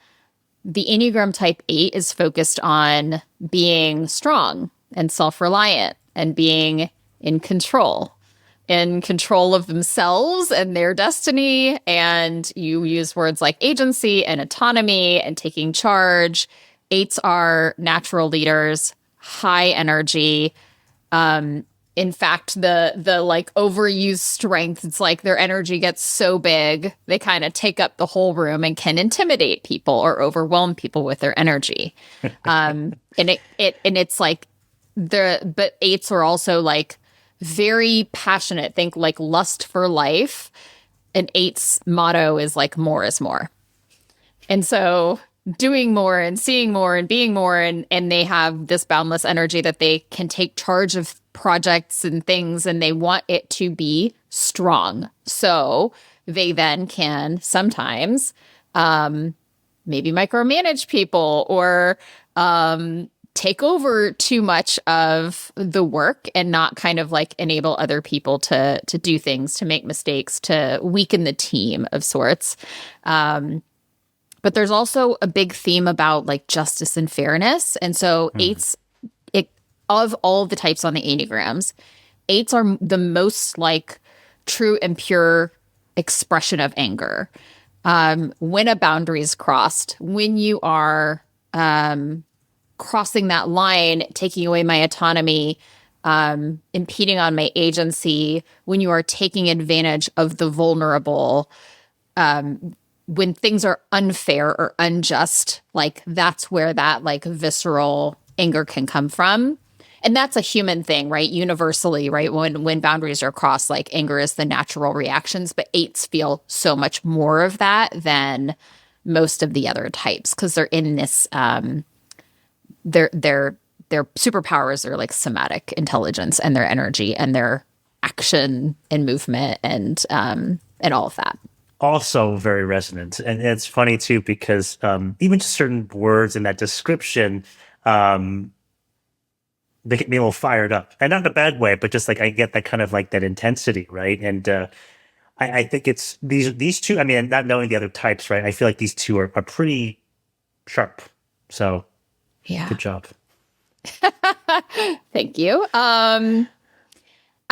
the Enneagram type 8 is focused on being strong and self-reliant and being in control of themselves and their destiny. And you use words like agency and autonomy and taking charge. 8s are natural leaders, high energy. In fact, the like overused strength, it's like their energy gets so big, they kind of take up the whole room and can intimidate people or overwhelm people with their energy. And it's like but 8s are also like very passionate. Think like lust for life. And 8's motto is like more is more. And so doing more and seeing more and being more, and they have this boundless energy that they can take charge of projects and things, and they want it to be strong. So they then can sometimes maybe micromanage people or take over too much of the work and not kind of like enable other people to do things, to make mistakes, to weaken the team of sorts. But there's also a big theme about like justice and fairness. And so 8s, of all the types on the Enneagrams, 8s are the most like true and pure expression of anger. When a boundary is crossed, when you are crossing that line, taking away my autonomy, impeding on my agency, when you are taking advantage of the vulnerable, when things are unfair or unjust, like that's where that like visceral anger can come from. And that's a human thing, right? Universally, right? When boundaries are crossed, like anger is the natural reactions, but 8s feel so much more of that than most of the other types because they're in this, their superpowers are like somatic intelligence and their energy and their action and movement and all of that. Also very resonant. And it's funny too, because even just certain words in that description, they get me a little fired up, and not in a bad way, but just like I get that kind of like that intensity, right? And I think it's these two. I mean, not knowing the other types, right? I feel like these two are pretty sharp. So, yeah, good job. Thank you.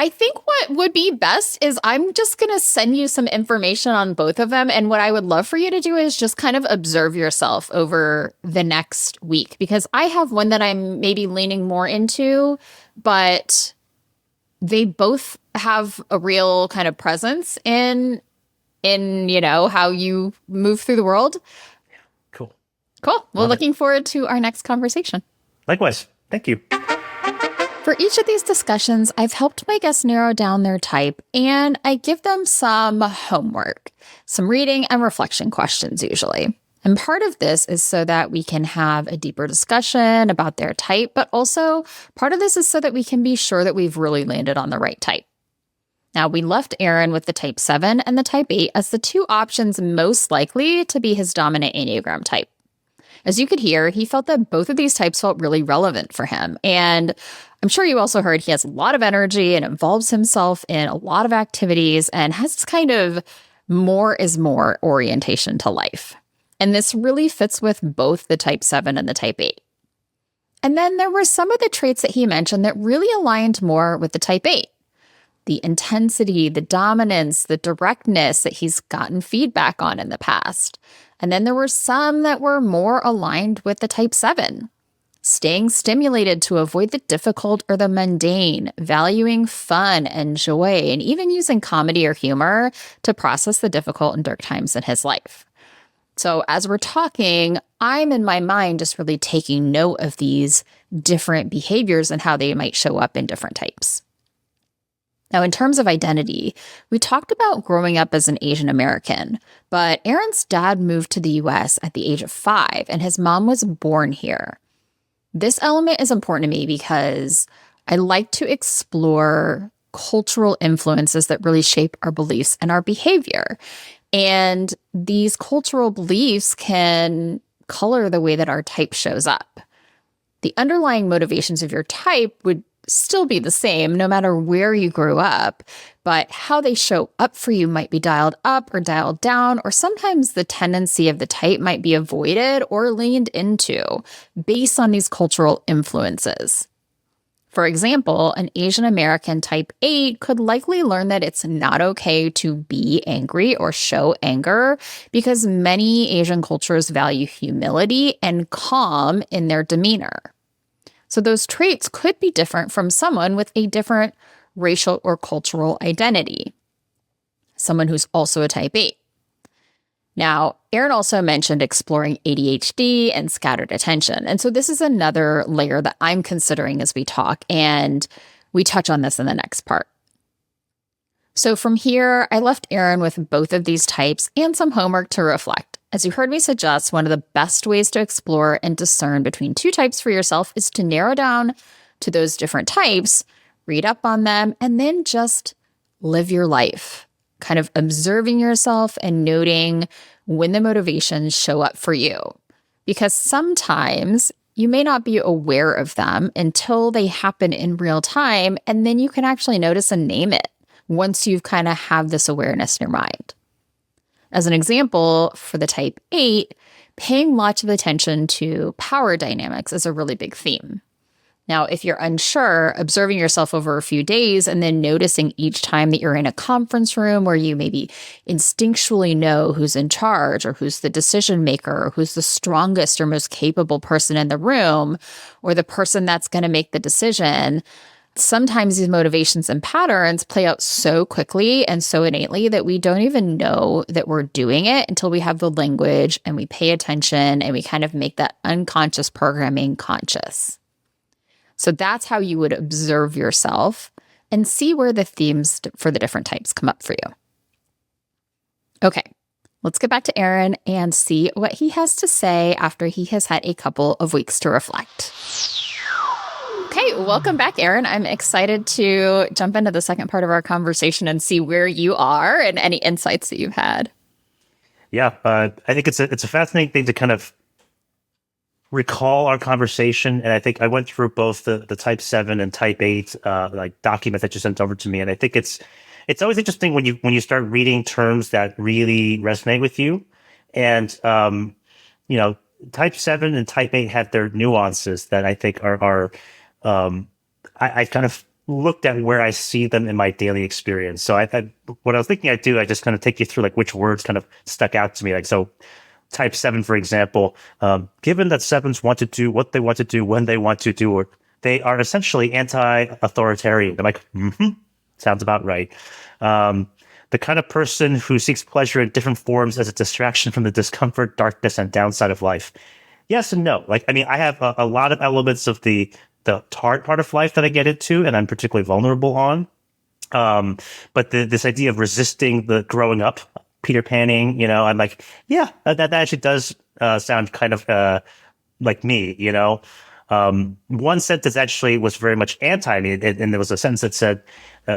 I think what would be best is I'm just going to send you some information on both of them. And what I would love for you to do is just kind of observe yourself over the next week, because I have one that I'm maybe leaning more into, but they both have a real kind of presence in how you move through the world. Cool. Well, looking forward to our next conversation. Likewise. Thank you. For each of these discussions, I've helped my guests narrow down their type, and I give them some homework, some reading and reflection questions usually. And part of this is so that we can have a deeper discussion about their type, but also part of this is so that we can be sure that we've really landed on the right type. Now, we left Aaron with the type 7 and the type 8 as the two options most likely to be his dominant Enneagram type. As you could hear, he felt that both of these types felt really relevant for him. And I'm sure you also heard he has a lot of energy and involves himself in a lot of activities and has this kind of more is more orientation to life. And this really fits with both the type 7 and the type 8. And then there were some of the traits that he mentioned that really aligned more with the type 8. the intensity, the dominance, the directness that he's gotten feedback on in the past. And then there were some that were more aligned with the type 7. Staying stimulated to avoid the difficult or the mundane, valuing fun and joy, and even using comedy or humor to process the difficult and dark times in his life. So as we're talking, I'm in my mind just really taking note of these different behaviors and how they might show up in different types. Now, in terms of identity, we talked about growing up as an Asian American, but Aaron's dad moved to the US at the age of 5, and his mom was born here. This element is important to me because I like to explore cultural influences that really shape our beliefs and our behavior. And these cultural beliefs can color the way that our type shows up. The underlying motivations of your type would still be the same no matter where you grew up, but how they show up for you might be dialed up or dialed down, or sometimes the tendency of the type might be avoided or leaned into based on these cultural influences. For example, an Asian American type 8 could likely learn that it's not okay to be angry or show anger because many Asian cultures value humility and calm in their demeanor. So those traits could be different from someone with a different racial or cultural identity, someone who's also a type 8. Now, Aaron also mentioned exploring ADHD and scattered attention. And so this is another layer that I'm considering as we talk, and we touch on this in the next part. So from here, I left Aaron with both of these types and some homework to reflect. As you heard me suggest, one of the best ways to explore and discern between two types for yourself is to narrow down to those different types, read up on them, and then just live your life, kind of observing yourself and noting when the motivations show up for you. Because sometimes you may not be aware of them until they happen in real time, and then you can actually notice and name it once you've kind of have this awareness in your mind. As an example, for the type 8, paying lots of attention to power dynamics is a really big theme. Now, if you're unsure, observing yourself over a few days and then noticing each time that you're in a conference room where you maybe instinctually know who's in charge or who's the decision maker or who's the strongest or most capable person in the room or the person that's going to make the decision, sometimes these motivations and patterns play out so quickly and so innately that we don't even know that we're doing it until we have the language and we pay attention and we kind of make that unconscious programming conscious. So that's how you would observe yourself and see where the themes for the different types come up for you. Okay, let's get back to Aaron and see what he has to say after he has had a couple of weeks to reflect. Okay, welcome back, Aaron. I'm excited to jump into the second part of our conversation and see where you are and any insights that you've had. Yeah, I think it's a fascinating thing to kind of recall our conversation. And I think I went through both the type 7 and type 8 like document that you sent over to me. And I think it's always interesting when you start reading terms that really resonate with you. And type 7 and type 8 have their nuances that I think are I kind of looked at where I see them in my daily experience. So what I was thinking I'd do, I just kind of take you through like which words kind of stuck out to me. Like, so type 7, for example, given that 7s want to do what they want to do when they want to do it, they are essentially anti-authoritarian. I'm like, sounds about right. The kind of person who seeks pleasure in different forms as a distraction from the discomfort, darkness, and downside of life. Yes and no. Like, I mean, I have a lot of elements of the hard part of life that I get into, and I'm particularly vulnerable on. But this idea of resisting the growing up, Peter Panning, I'm like, yeah, that actually does sound kind of like me, One sentence actually was very much anti me, and there was a sentence that said,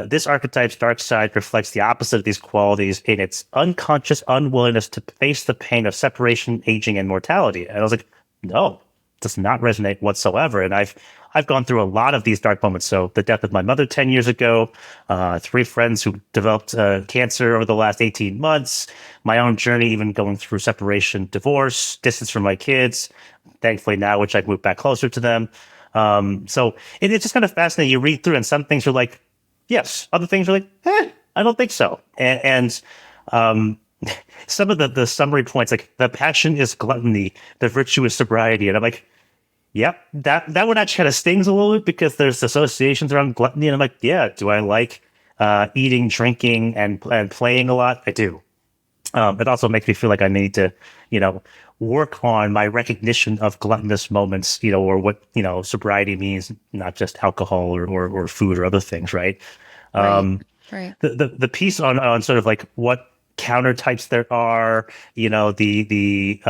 this archetype's dark side reflects the opposite of these qualities in its unconscious unwillingness to face the pain of separation, aging, and mortality. And I was like, no, does not resonate whatsoever. And I've gone through a lot of these dark moments. So the death of my mother 10 years ago, 3 friends who developed cancer over the last 18 months, my own journey, even going through separation, divorce, distance from my kids, thankfully now, which I've moved back closer to them. So it's just kind of fascinating. You read through and some things are like, Yes. Other things are like, I don't think so. And some of the summary points, like the passion is gluttony, the virtue is sobriety. And I'm like, yep, that one actually kind of stings a little bit because there's associations around gluttony. And I'm like, yeah, do I like eating, drinking, and playing a lot? I do. It also makes me feel like I need to, work on my recognition of gluttonous moments, or what, sobriety means, not just alcohol or food or other things, right? Right. Right. The piece on sort of like what counter types there are, the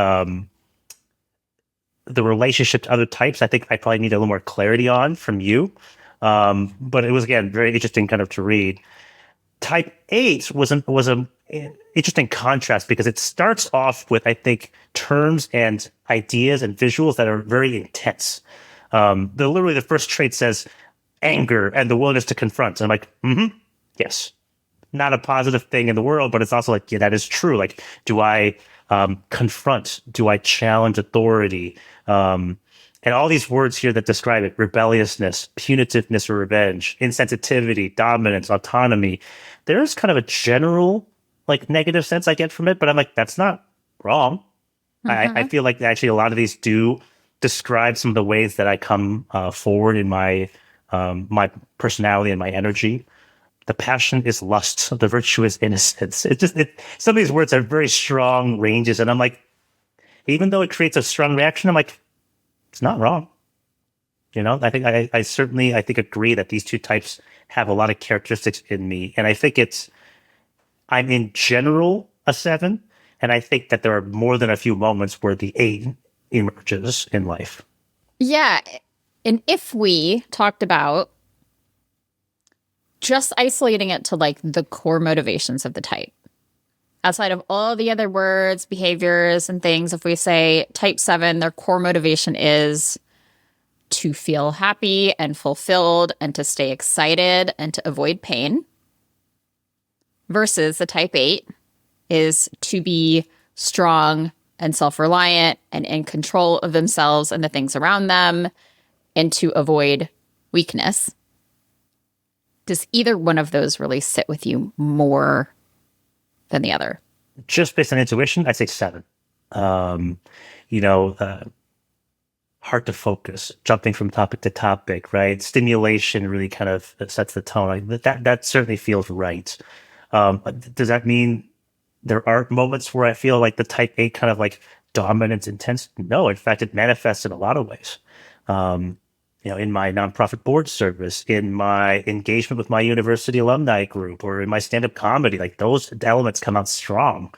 relationship to other types, I think I probably need a little more clarity on from you. But it was, again, very interesting kind of to read. Type 8 was a interesting contrast because it starts off with, I think, terms and ideas and visuals that are very intense. Literally the first trait says anger and the willingness to confront. And I'm like, yes, not a positive thing in the world, but it's also like, yeah, that is true. Like, do I confront? Do I challenge authority? And all these words here that describe it: rebelliousness, punitiveness or revenge, insensitivity, dominance, autonomy. There's kind of a general like negative sense I get from it, but I'm like, that's not wrong. I feel like actually a lot of these do describe some of the ways that I come forward in my my personality and my energy. The passion is lust. The virtue is innocence. Some of these words are very strong ranges. And I'm like, even though it creates a strong reaction, I'm like, it's not wrong. I think I certainly, I think, agree that these two types have a lot of characteristics in me. And I think I'm in general a 7. And I think that there are more than a few moments where the 8 emerges in life. Yeah. And if we talked about just isolating it to like the core motivations of the type, outside of all the other words, behaviors, and things, if we say type 7, their core motivation is to feel happy and fulfilled and to stay excited and to avoid pain, versus the type 8 is to be strong and self-reliant and in control of themselves and the things around them and to avoid weakness. Does either one of those really sit with you more than the other? Just based on intuition, I'd say 7. Hard to focus, jumping from topic to topic, right? Stimulation really kind of sets the tone. Like that certainly feels right. Does that mean there are moments where I feel like the type 8 kind of like dominance, intense? No, in fact, it manifests in a lot of ways. In my nonprofit board service, in my engagement with my university alumni group, or in my stand-up comedy, like those elements come out strong.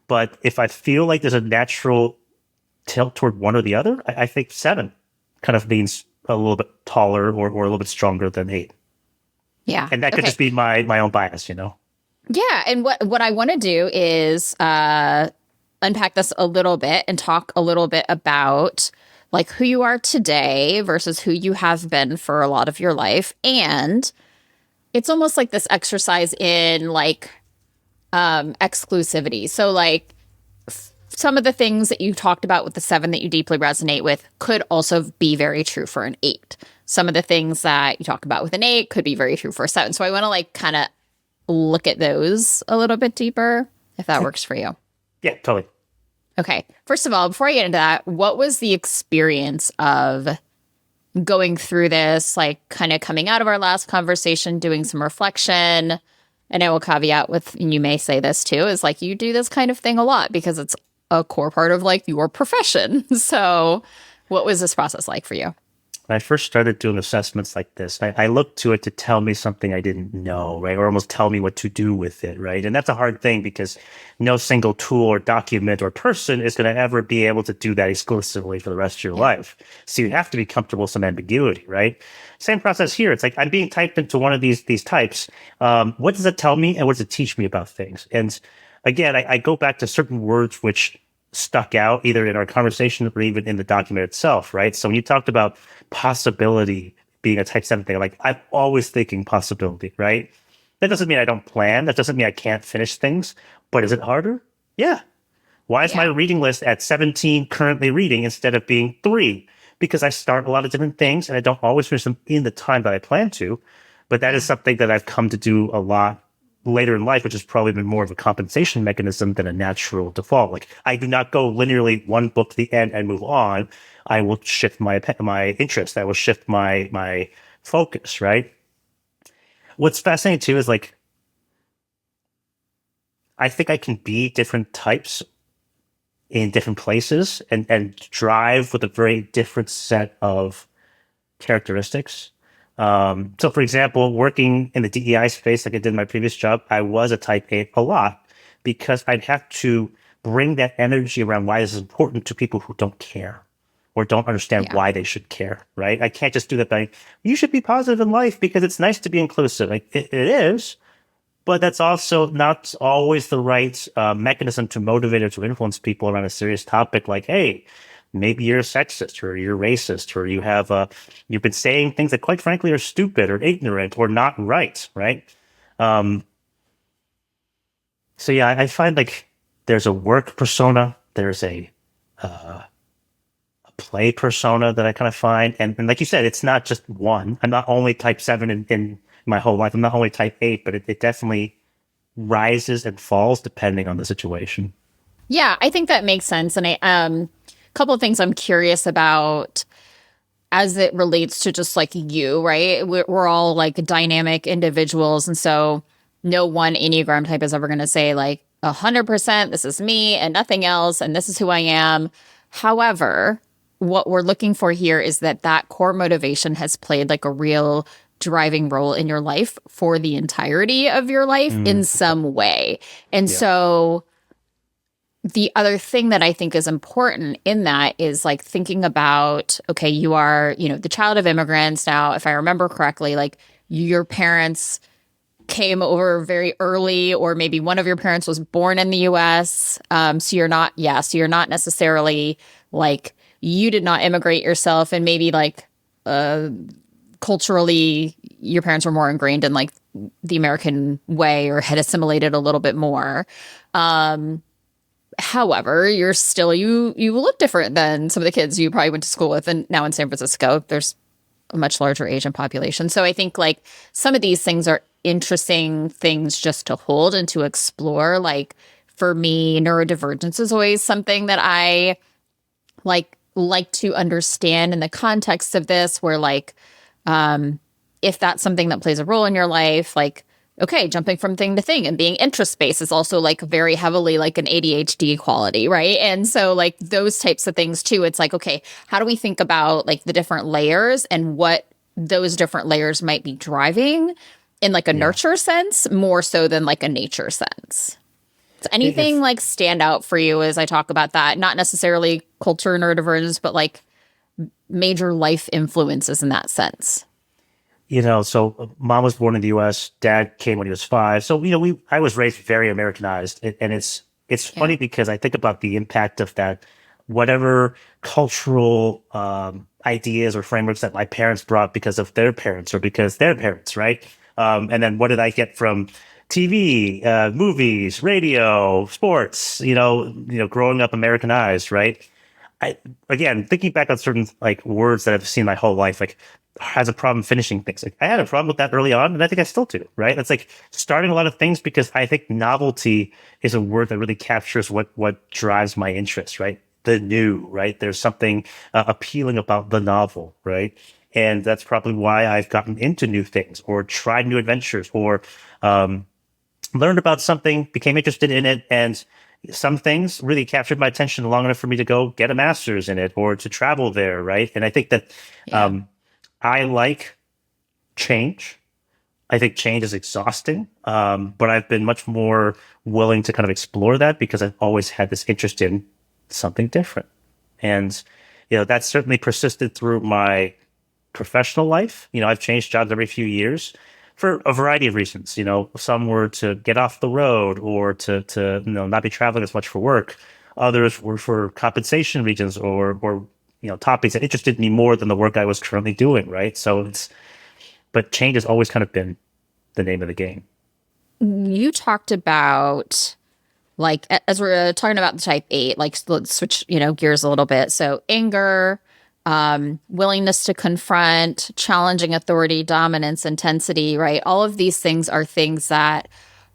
But if I feel like there's a natural tilt toward one or the other, I think 7 kind of means a little bit taller or a little bit stronger than 8. Yeah. And that could just be my own bias, Yeah. And what I want to do is unpack this a little bit and talk a little bit about like who you are today versus who you have been for a lot of your life. And it's almost like this exercise in like exclusivity. So like some of the things that you talked about with the 7 that you deeply resonate with could also be very true for an 8. Some of the things that you talk about with an 8 could be very true for a 7. So I want to like kind of look at those a little bit deeper, if that works for you. Yeah, totally. Okay. First of all, before I get into that, what was the experience of going through this, like kind of coming out of our last conversation, doing some reflection? And I will caveat with, and you may say this too, is like you do this kind of thing a lot because it's a core part of like your profession. So what was this process like for you? When I first started doing assessments like this, I looked to it to tell me something I didn't know, right? Or almost tell me what to do with it, right? And that's a hard thing because no single tool or document or person is going to ever be able to do that exclusively for the rest of your life. So you have to be comfortable with some ambiguity, right? Same process here. It's like I'm being typed into one of these types. What does it tell me and what does it teach me about things? And again, I go back to certain words which stuck out either in our conversation or even in the document itself, right? So when you talked about possibility being a type 7 thing, like I'm always thinking possibility, right? That doesn't mean I don't plan. That doesn't mean I can't finish things. But is it harder? Yeah. Why is my reading list at 17 currently reading instead of being 3? Because I start a lot of different things and I don't always finish them in the time that I plan to. But that is something that I've come to do a lot later in life, which has probably been more of a compensation mechanism than a natural default. Like I do not go linearly one book to the end and move on. I will shift my interest. I will shift my focus, right? What's fascinating too is like I think I can be different types in different places and drive with a very different set of characteristics. So, for example, working in the DEI space, like I did in my previous job, I was a type A a lot because I'd have to bring that energy around why this is important to people who don't care or don't understand Yeah. why they should care, right? I can't just do that by, you should be positive in life because it's nice to be inclusive. Like, it is, but that's also not always the right mechanism to motivate or to influence people around a serious topic like, hey, maybe you're sexist or you're racist or you've been saying things that quite frankly are stupid or ignorant or not right, right? Um, so yeah, I find like there's a work persona, there's a play persona that I kind of find. And like you said, it's not just one. I'm not only type 7 in my whole life. I'm not only type 8, but it definitely rises and falls depending on the situation. Yeah, I think that makes sense. And a couple of things I'm curious about as it relates to just like you, right? We're all like dynamic individuals. And so no one Enneagram type is ever going to say like 100%, this is me and nothing else. And this is who I am. However, what we're looking for here is that core motivation has played like a real driving role in your life for the entirety of your life in some way. And so the other thing that I think is important in that is like thinking about, okay, you are, the child of immigrants. Now, if I remember correctly, like your parents came over very early, or maybe one of your parents was born in the US. So you're not necessarily like, you did not immigrate yourself, and maybe like culturally your parents were more ingrained in like the American way or had assimilated a little bit more. However, you're still you look different than some of the kids you probably went to school with. And now in San Francisco, there's a much larger Asian population. So I think like some of these things are interesting things just to hold and to explore. Like for me, neurodivergence is always something that I like to understand in the context of this, where like if that's something that plays a role in your life, like, okay, jumping from thing to thing and being interest-based is also like very heavily like an ADHD quality, right? And so like those types of things too, it's like, okay, how do we think about like the different layers and what those different layers might be driving in like a nurture sense more so than like a nature sense? Does anything like stand out for you as I talk about that? Not necessarily culture neurodivergence, but like major life influences in that sense. So mom was born in the U.S. Dad came when he was 5. So, I was raised very Americanized, and it's funny because I think about the impact of that, whatever cultural ideas or frameworks that my parents brought because of their parents or because their parents, right? And then what did I get from TV, movies, radio, sports? Growing up Americanized, right? Again, thinking back on certain like words that I've seen my whole life, like has a problem finishing things. Like I had a problem with that early on, and I think I still do, right? It's like starting a lot of things because I think novelty is a word that really captures what drives my interest, right? The new, right? There's something appealing about the novel, right? And that's probably why I've gotten into new things or tried new adventures or learned about something, became interested in it, and some things really captured my attention long enough for me to go get a master's in it or to travel there, right? And I think that I like change. I think change is exhausting, but I've been much more willing to kind of explore that because I've always had this interest in something different. And, that's certainly persisted through my professional life. I've changed jobs every few years for a variety of reasons. Some were to get off the road or to not be traveling as much for work. Others were for compensation reasons or topics that interested me more than the work I was currently doing, right? But change has always kind of been the name of the game. You talked about like as we're talking about the type 8, like let's switch, gears a little bit. So anger, willingness to confront, challenging authority, dominance, intensity, right? All of these things are things that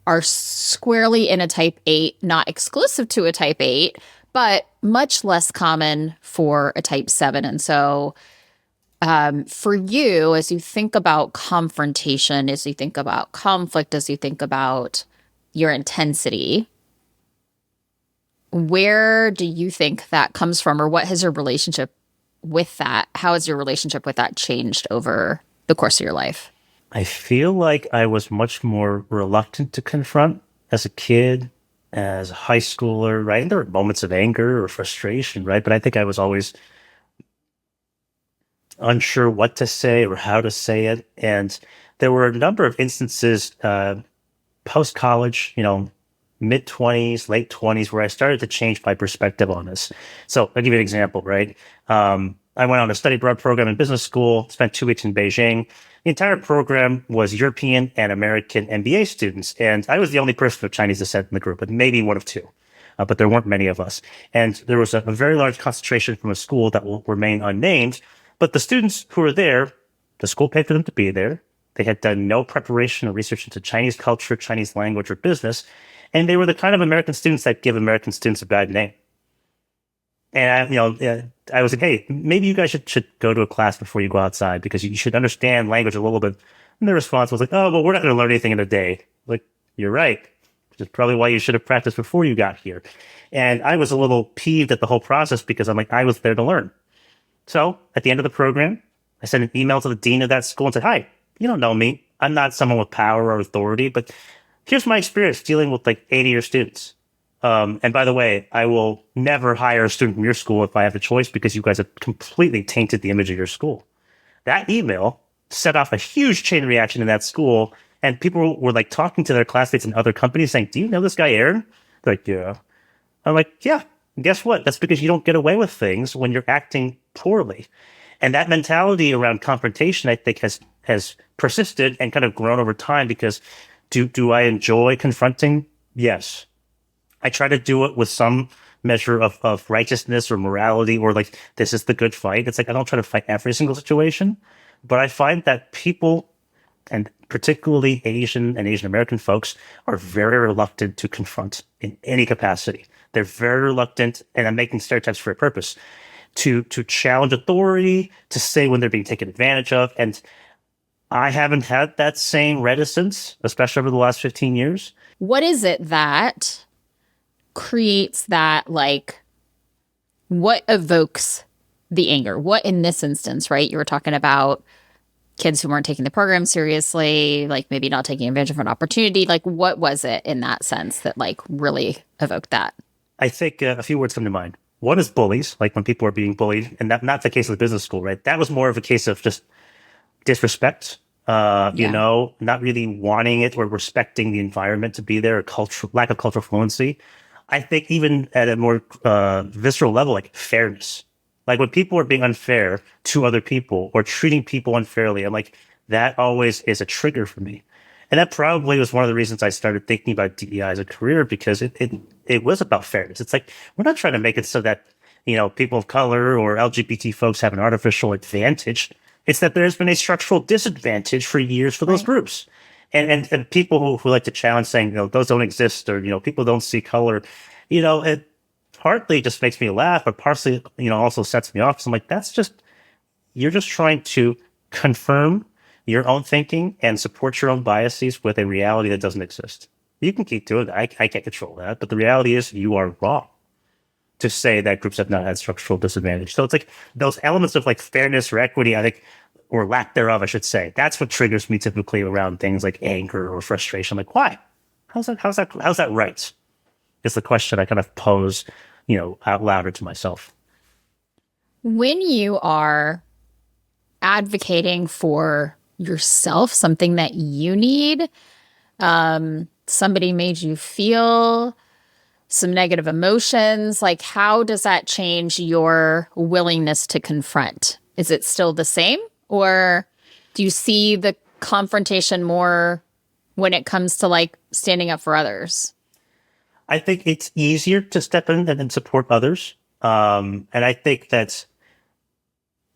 are squarely in a type 8, not exclusive to a type 8, but much less common for a type 7. And so for you, as you think about confrontation, as you think about conflict, as you think about your intensity, where do you think that comes from, or what has your relationship with that? How has your relationship with that changed over the course of your life? I feel like I was much more reluctant to confront as a kid, as a high schooler, right? And there were moments of anger or frustration, right? But I think I was always unsure what to say or how to say it. And there were a number of instances post college, mid 20s, late 20s, where I started to change my perspective on this. So I'll give you an example, right? I went on a study abroad program in business school, spent 2 weeks in Beijing. The entire program was European and American MBA students. And I was the only person of Chinese descent in the group, but maybe one of two. But there weren't many of us. And there was a very large concentration from a school that will remain unnamed. But the students who were there, the school paid for them to be there. They had done no preparation or research into Chinese culture, Chinese language, or business. And they were the kind of American students that give American students a bad name. And I was like, hey, maybe you guys should go to a class before you go outside because you should understand language a little bit. And their response was like, oh, well, we're not going to learn anything in a day. Like, you're right. Which is probably why you should have practiced before you got here. And I was a little peeved at the whole process because I'm like, I was there to learn. So at the end of the program, I sent an email to the dean of that school and said, hi, you don't know me. I'm not someone with power or authority, but here's my experience dealing with like 80 of your students. And by the way, I will never hire a student from your school if I have the choice because you guys have completely tainted the image of your school. That email set off a huge chain reaction in that school. And people were like talking to their classmates in other companies saying, do you know this guy, Aaron? They're like, yeah. I'm like, yeah, guess what? That's because you don't get away with things when you're acting poorly. And that mentality around confrontation, I think, has persisted and kind of grown over time because do I enjoy confronting? Yes. I try to do it with some measure of righteousness or morality or like, this is the good fight. It's like, I don't try to fight every single situation, but I find that people, and particularly Asian and Asian American folks, are very reluctant to confront in any capacity. They're very reluctant, and I'm making stereotypes for a purpose, to challenge authority, to say when they're being taken advantage of. And I haven't had that same reticence, especially over the last 15 years. What is it that creates that, like, what evokes the anger? What in this instance, right? You were talking about kids who weren't taking the program seriously, like maybe not taking advantage of an opportunity. Like, what was it in that sense that like really evoked that? I think a few words come to mind. One is bullies, like when people are being bullied, and not the case of the business school, right? That was more of a case of just disrespect, not really wanting it or respecting the environment to be there, or lack of cultural fluency. I think even at a more visceral level, like fairness. Like when people are being unfair to other people or treating people unfairly, I'm like, that always is a trigger for me. And that probably was one of the reasons I started thinking about DEI as a career, because it was about fairness. It's like, we're not trying to make it so that, people of color or LGBT folks have an artificial advantage. It's that there's been a structural disadvantage for years for those groups. And people who like to challenge saying, those don't exist, or, people don't see color, it partly just makes me laugh, but partially, also sets me off. So I'm like, you're just trying to confirm your own thinking and support your own biases with a reality that doesn't exist. You can keep doing that. I can't control that. But the reality is you are wrong to say that groups have not had structural disadvantage. So it's like those elements of like fairness or equity, I think, or lack thereof, I should say. That's what triggers me typically around things like anger or frustration. I'm like, why? How's that right? Is the question I kind of pose, out louder to myself. When you are advocating for yourself, something that you need, somebody made you feel some negative emotions, like how does that change your willingness to confront? Is it still the same? Or do you see the confrontation more when it comes to like standing up for others? I think it's easier to step in and support others. And I think that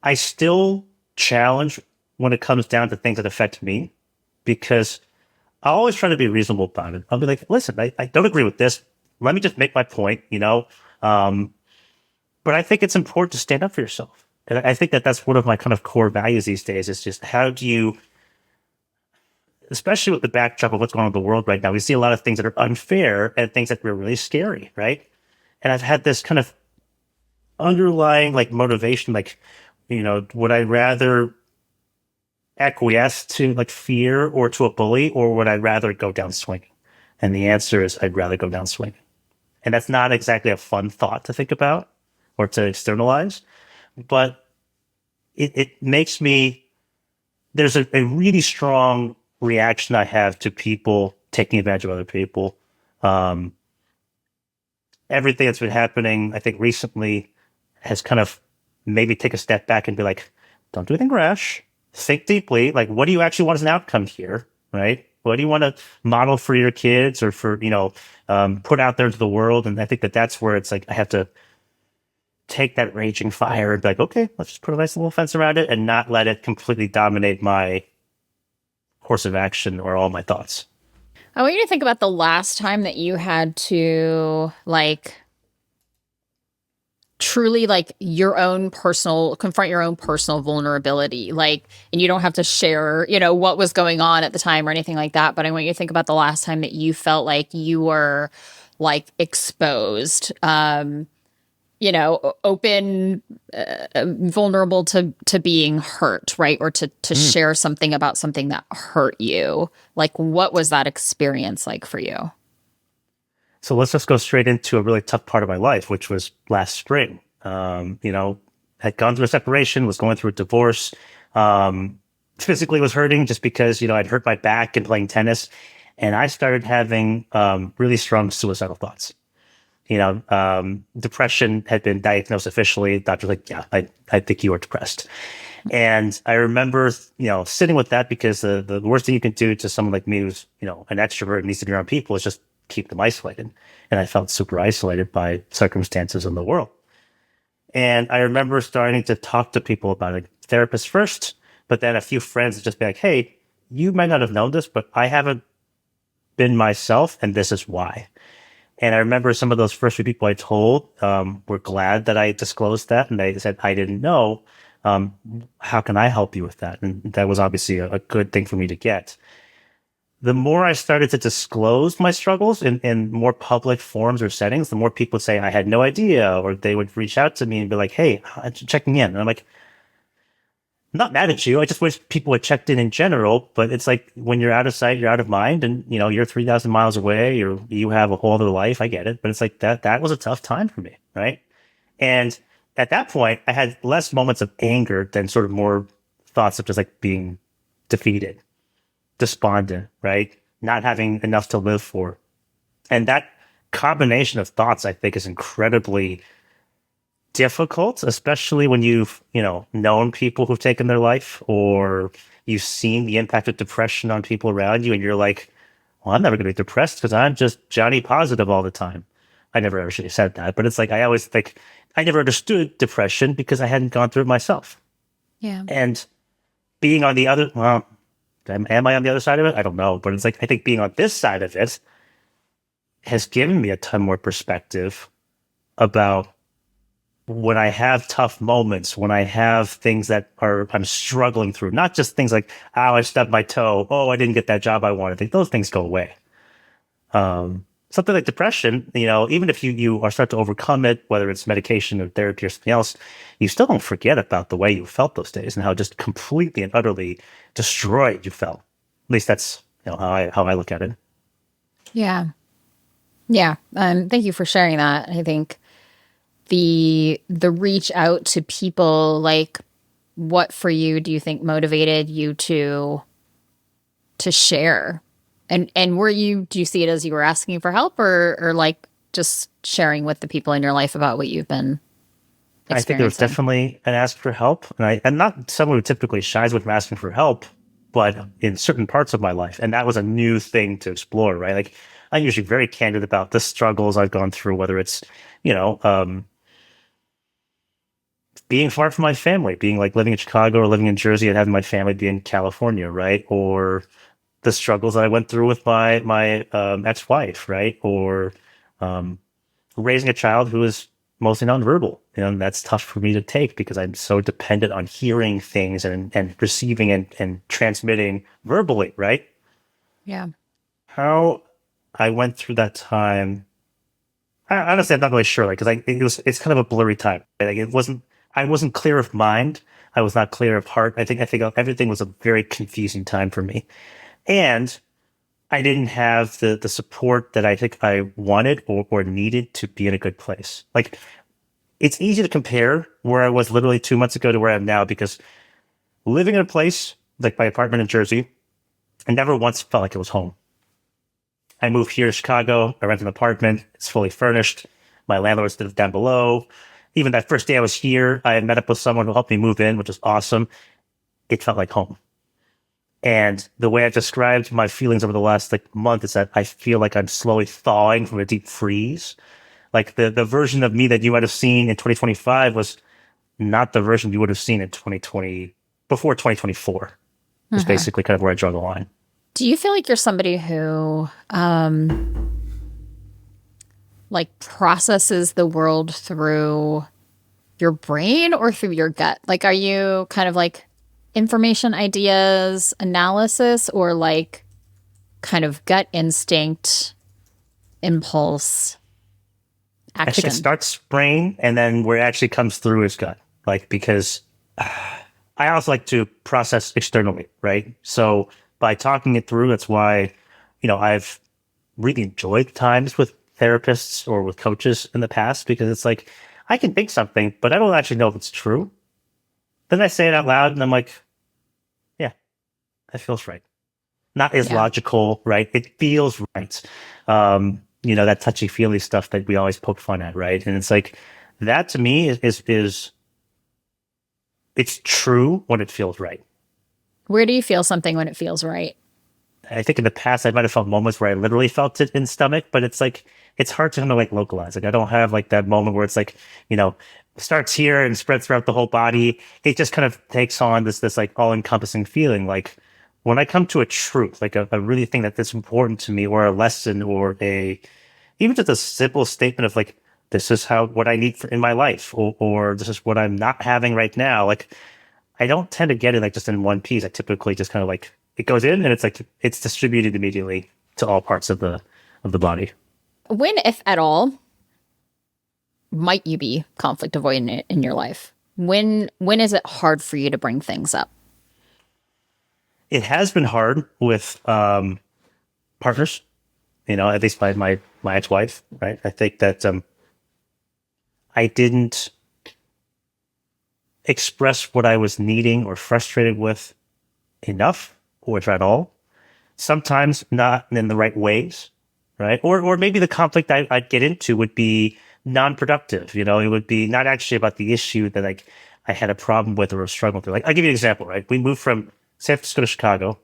I still challenge when it comes down to things that affect me because I always try to be reasonable about it. I'll be like, listen, I don't agree with this. Let me just make my point, Um, but I think it's important to stand up for yourself. And I think that that's one of my kind of core values these days is just how do you, especially with the backdrop of what's going on in the world right now, we see a lot of things that are unfair and things that are really scary, right? And I've had this kind of underlying like motivation, like, would I rather acquiesce to like fear or to a bully, or would I rather go down swinging? And the answer is I'd rather go down swinging. And that's not exactly a fun thought to think about or to externalize, but it makes me, there's a really strong reaction I have to people taking advantage of other people. Um, Everything that's been happening, I think recently has kind of made me take a step back and be like, don't do anything rash. Think deeply. Like, what do you actually want as an outcome here? Right? What do you want to model for your kids or for, put out there into the world? And I think that that's where it's like, I have to take that raging fire and be like, okay, let's just put a nice little fence around it and not let it completely dominate my course of action or all my thoughts. I want you to think about the last time that you had to truly confront your own personal vulnerability, and you don't have to share, what was going on at the time or anything like that. But I want you to think about the last time that you felt like you were exposed, open, vulnerable to being hurt, right? Or to share something about something that hurt you. What was that experience like for you? So let's just go straight into a really tough part of my life, which was last spring. Had gone through a separation, was going through a divorce, physically was hurting just because, I'd hurt my back in playing tennis. And I started having really strong suicidal thoughts. Depression had been diagnosed officially. Doctor was like, yeah, I think you are depressed. And I remember, sitting with that because the worst thing you can do to someone like me who's, an extrovert and needs to be around people is just keep them isolated. And I felt super isolated by circumstances in the world. And I remember starting to talk to people about it, therapists first, but then a few friends would just be like, hey, you might not have known this, but I haven't been myself, and this is why. And I remember some of those first few people I told were glad that I disclosed that. And they said, I didn't know. How can I help you with that? And that was obviously a good thing for me to get. The more I started to disclose my struggles in more public forums or settings, the more people would say, I had no idea, or they would reach out to me and be like, hey, I'm checking in. And I'm like, I'm not mad at you. I just wish people had checked in general, but it's like when you're out of sight, you're out of mind, and you're 3,000 miles away, or you have a whole other life. I get it. But it's like that was a tough time for me. Right. And at that point, I had less moments of anger than sort of more thoughts of just like being defeated, despondent, right? Not having enough to live for. And that combination of thoughts, I think, is incredibly difficult, especially when you've, known people who've taken their life or you've seen the impact of depression on people around you. And you're like, well, I'm never going to be depressed because I'm just Johnny positive all the time. I never actually said that, but it's like, I always think I never understood depression because I hadn't gone through it myself. Yeah. And being on the other, well, am I on the other side of it? I don't know. But it's like, I think being on this side of it has given me a ton more perspective about when I have tough moments, when I have things that I'm struggling through, not just things like, oh, I stubbed my toe. Oh, I didn't get that job I wanted. I think those things go away. Something like depression, even if you are start to overcome it, whether it's medication or therapy or something else, you still don't forget about the way you felt those days and how just completely and utterly destroyed you felt. At least that's how I look at it. Yeah. Yeah. Thank you for sharing that. I think the reach out to people, what for you do you think motivated you to share? And do you see it as you were asking for help or just sharing with the people in your life about what you've been experiencing? I think there was definitely an ask for help. And I'm not someone who typically shies away from asking for help, but in certain parts of my life. And that was a new thing to explore, right? Like, I'm usually very candid about the struggles I've gone through, whether it's, being being far from my family, being like living in Chicago or living in Jersey and having my family be in California, right? Or the struggles that I went through with my ex-wife, right? Or raising a child who is mostly nonverbal. And that's tough for me to take because I'm so dependent on hearing things and receiving and transmitting verbally, right? Yeah. How I went through that time, honestly, I'm not really sure, like, because it's kind of a blurry time. Right? Like, I wasn't clear of mind. I was not clear of heart. I think everything was a very confusing time for me. And I didn't have the support that I think I wanted or needed to be in a good place. Like, it's easy to compare where I was literally 2 months ago to where I am now because living in a place like my apartment in Jersey, I never once felt like it was home. I moved here to Chicago. I rent an apartment. It's fully furnished. My landlord lives down below. Even that first day I was here, I met up with someone who helped me move in, which was awesome. It felt like home. And the way I've described my feelings over the last month is that I feel like I'm slowly thawing from a deep freeze. Like the version of me that you might have seen in 2025 was not the version you would have seen in 2020, before 2024. Is basically kind of where I draw the line. Do you feel like you're somebody who like processes the world through your brain or through your gut? Like, are you kind of like information, ideas, analysis, or like kind of gut instinct, impulse, I think action? it starts brain and then where it actually comes through is gut. Like, because I also like to process externally, right? So by talking it through, that's why, I've really enjoyed times with therapists or with coaches in the past because it's like, I can think something, but I don't actually know if it's true. Then I say it out loud and I'm like, yeah, that feels right. Not as logical, right? It feels right. That touchy feely stuff that we always poke fun at, right? And it's like, that to me is it's true when it feels right. Where do you feel something when it feels right? I think in the past I might have felt moments where I literally felt it in stomach, but it's like it's hard to kind of like localize. Like I don't have like that moment where it's like, starts here and spreads throughout the whole body. It just kind of takes on this like all encompassing feeling. Like when I come to a truth, like a really thing that's important to me, or a lesson, or even just a simple statement of like, this is what I need in my life, or this is what I'm not having right now. Like I don't tend to get it like just in one piece. I typically just kind of like it goes in and it's like it's distributed immediately to all parts of the body. When, if at all, might you be conflict avoidant in your life? When is it hard for you to bring things up? It has been hard with partners, at least my ex-wife, right? I think that I didn't express what I was needing or frustrated with enough, or if at all. Sometimes not in the right ways, right? Or maybe the conflict I'd get into would be non-productive. It would be not actually about the issue that I had a problem with or was struggling through. Like I'll give you an example, right? We moved from San Francisco to Chicago,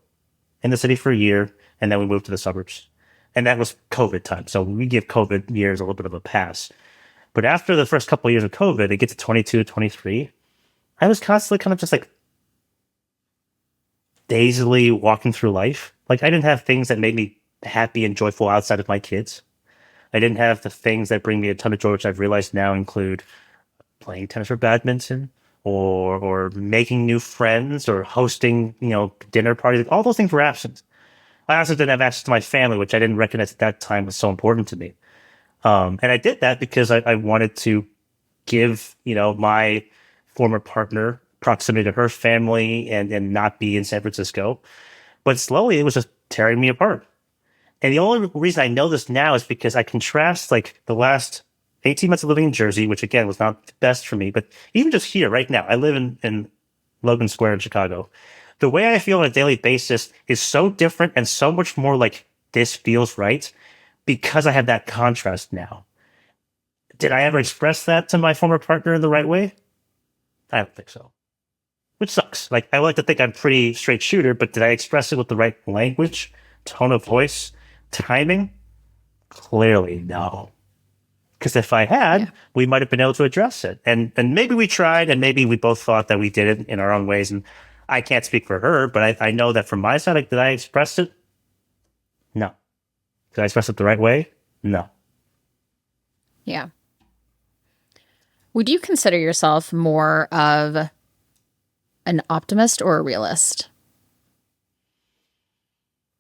in the city for a year, and then we moved to the suburbs. And that was COVID time. So we give COVID years a little bit of a pass. But after the first couple of years of COVID, it gets to 22, 23. I was constantly kind of just like dazedly walking through life. Like I didn't have things that made me happy and joyful outside of my kids. I didn't have the things that bring me a ton of joy, which I've realized now include playing tennis or badminton, or making new friends, or hosting, dinner parties. All those things were absent. I also didn't have access to my family, which I didn't recognize at that time was so important to me. And I did that because I wanted to give, my former partner proximity to her family and not be in San Francisco. But slowly it was just tearing me apart. And the only reason I know this now is because I contrast like the last 18 months of living in Jersey, which again was not the best for me, but even just here right now, I live in Logan Square in Chicago. The way I feel on a daily basis is so different and so much more like this feels right because I have that contrast now. Did I ever express that to my former partner in the right way? I don't think so. Which sucks. Like, I like to think I'm pretty straight shooter, but did I express it with the right language, tone of voice, timing? Clearly, no. Because if I had, we might have been able to address it. And maybe we tried, and maybe we both thought that we did it in our own ways. And I can't speak for her, but I know that from my side, did I express it? No. Did I express it the right way? No. Yeah. Would you consider yourself more of an optimist or a realist?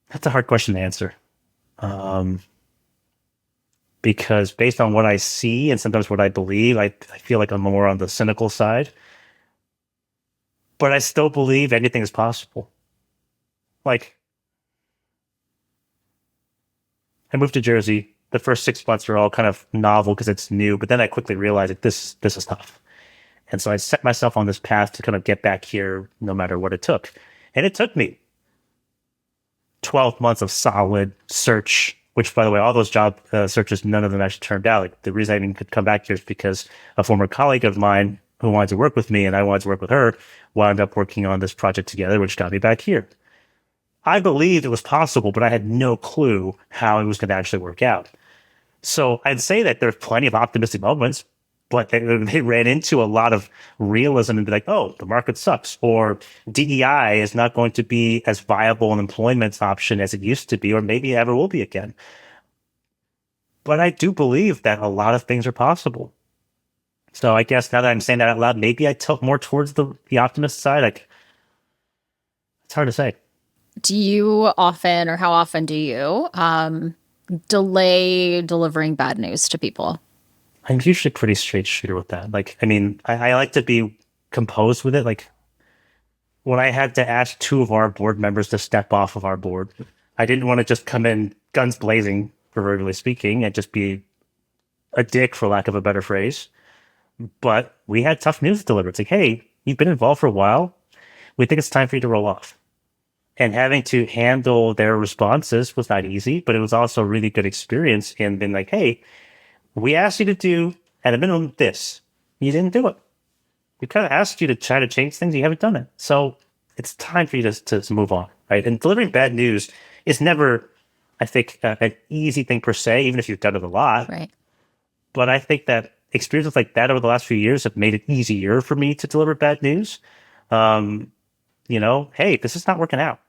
That's a hard question to answer. Because based on what I see and sometimes what I believe, I feel like I'm more on the cynical side. But I still believe anything is possible. Like, I moved to Jersey. The first 6 months are all kind of novel because it's new, but then I quickly realized that this is tough. And so I set myself on this path to kind of get back here no matter what it took. And it took me 12 months of solid search, which, by the way, all those job searches, none of them actually turned out. Like, the reason I even could come back here is because a former colleague of mine who wanted to work with me and I wanted to work with her wound up working on this project together, which got me back here. I believed it was possible, but I had no clue how it was going to actually work out. So I'd say that there's plenty of optimistic moments, but they ran into a lot of realism and be like, oh, the market sucks, or DEI is not going to be as viable an employment option as it used to be, or maybe ever will be again. But I do believe that a lot of things are possible. So I guess now that I'm saying that out loud, maybe I tilt more towards the optimist side. Like, it's hard to say. Do you often, or how often do you delay delivering bad news to people? I'm usually pretty straight shooter with that. Like, I mean, I like to be composed with it. Like, when I had to ask 2 of our board members to step off of our board, I didn't want to just come in guns blazing, proverbially speaking, and just be a dick, for lack of a better phrase. But we had tough news to deliver. It's like, hey, you've been involved for a while. We think it's time for you to roll off. And having to handle their responses was not easy, but it was also a really good experience in being like, hey, we asked you to do, at a minimum, this. You didn't do it. We kind of asked you to try to change things. You haven't done it. So it's time for you to move on, right? And delivering bad news is never, I think, an easy thing per se, even if you've done it a lot. Right. But I think that experiences like that over the last few years have made it easier for me to deliver bad news. Hey, this is not working out.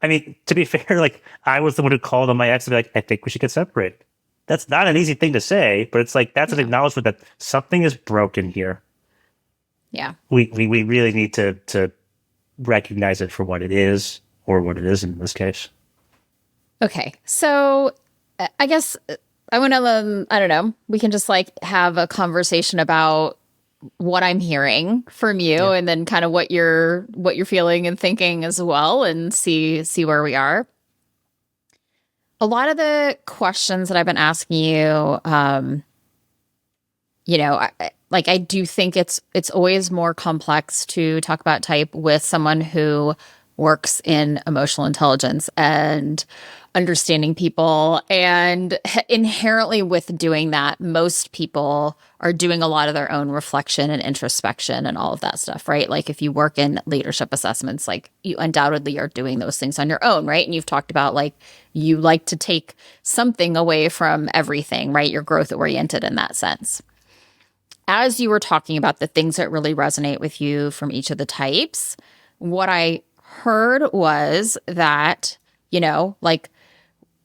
I mean, to be fair, like, I was the one who called on my ex and be like, I think we should get separated. That's not an easy thing to say, but it's like, that's an acknowledgement that something is broken here. Yeah. We really need to recognize it for what it is, or what it isn't in this case. Okay. So I guess I want to, I don't know, we can just like have a conversation about what I'm hearing from you, and then kind of what you're feeling and thinking as well, and see where we are. A lot of the questions that I've been asking you, I do think it's always more complex to talk about type with someone who works in emotional intelligence and understanding people. And inherently with doing that, most people are doing a lot of their own reflection and introspection and all of that stuff, right? Like, if you work in leadership assessments, like, you undoubtedly are doing those things on your own, right? And you've talked about, like, you like to take something away from everything, right? You're growth oriented in that sense. As you were talking about the things that really resonate with you from each of the types, what I heard was that, like,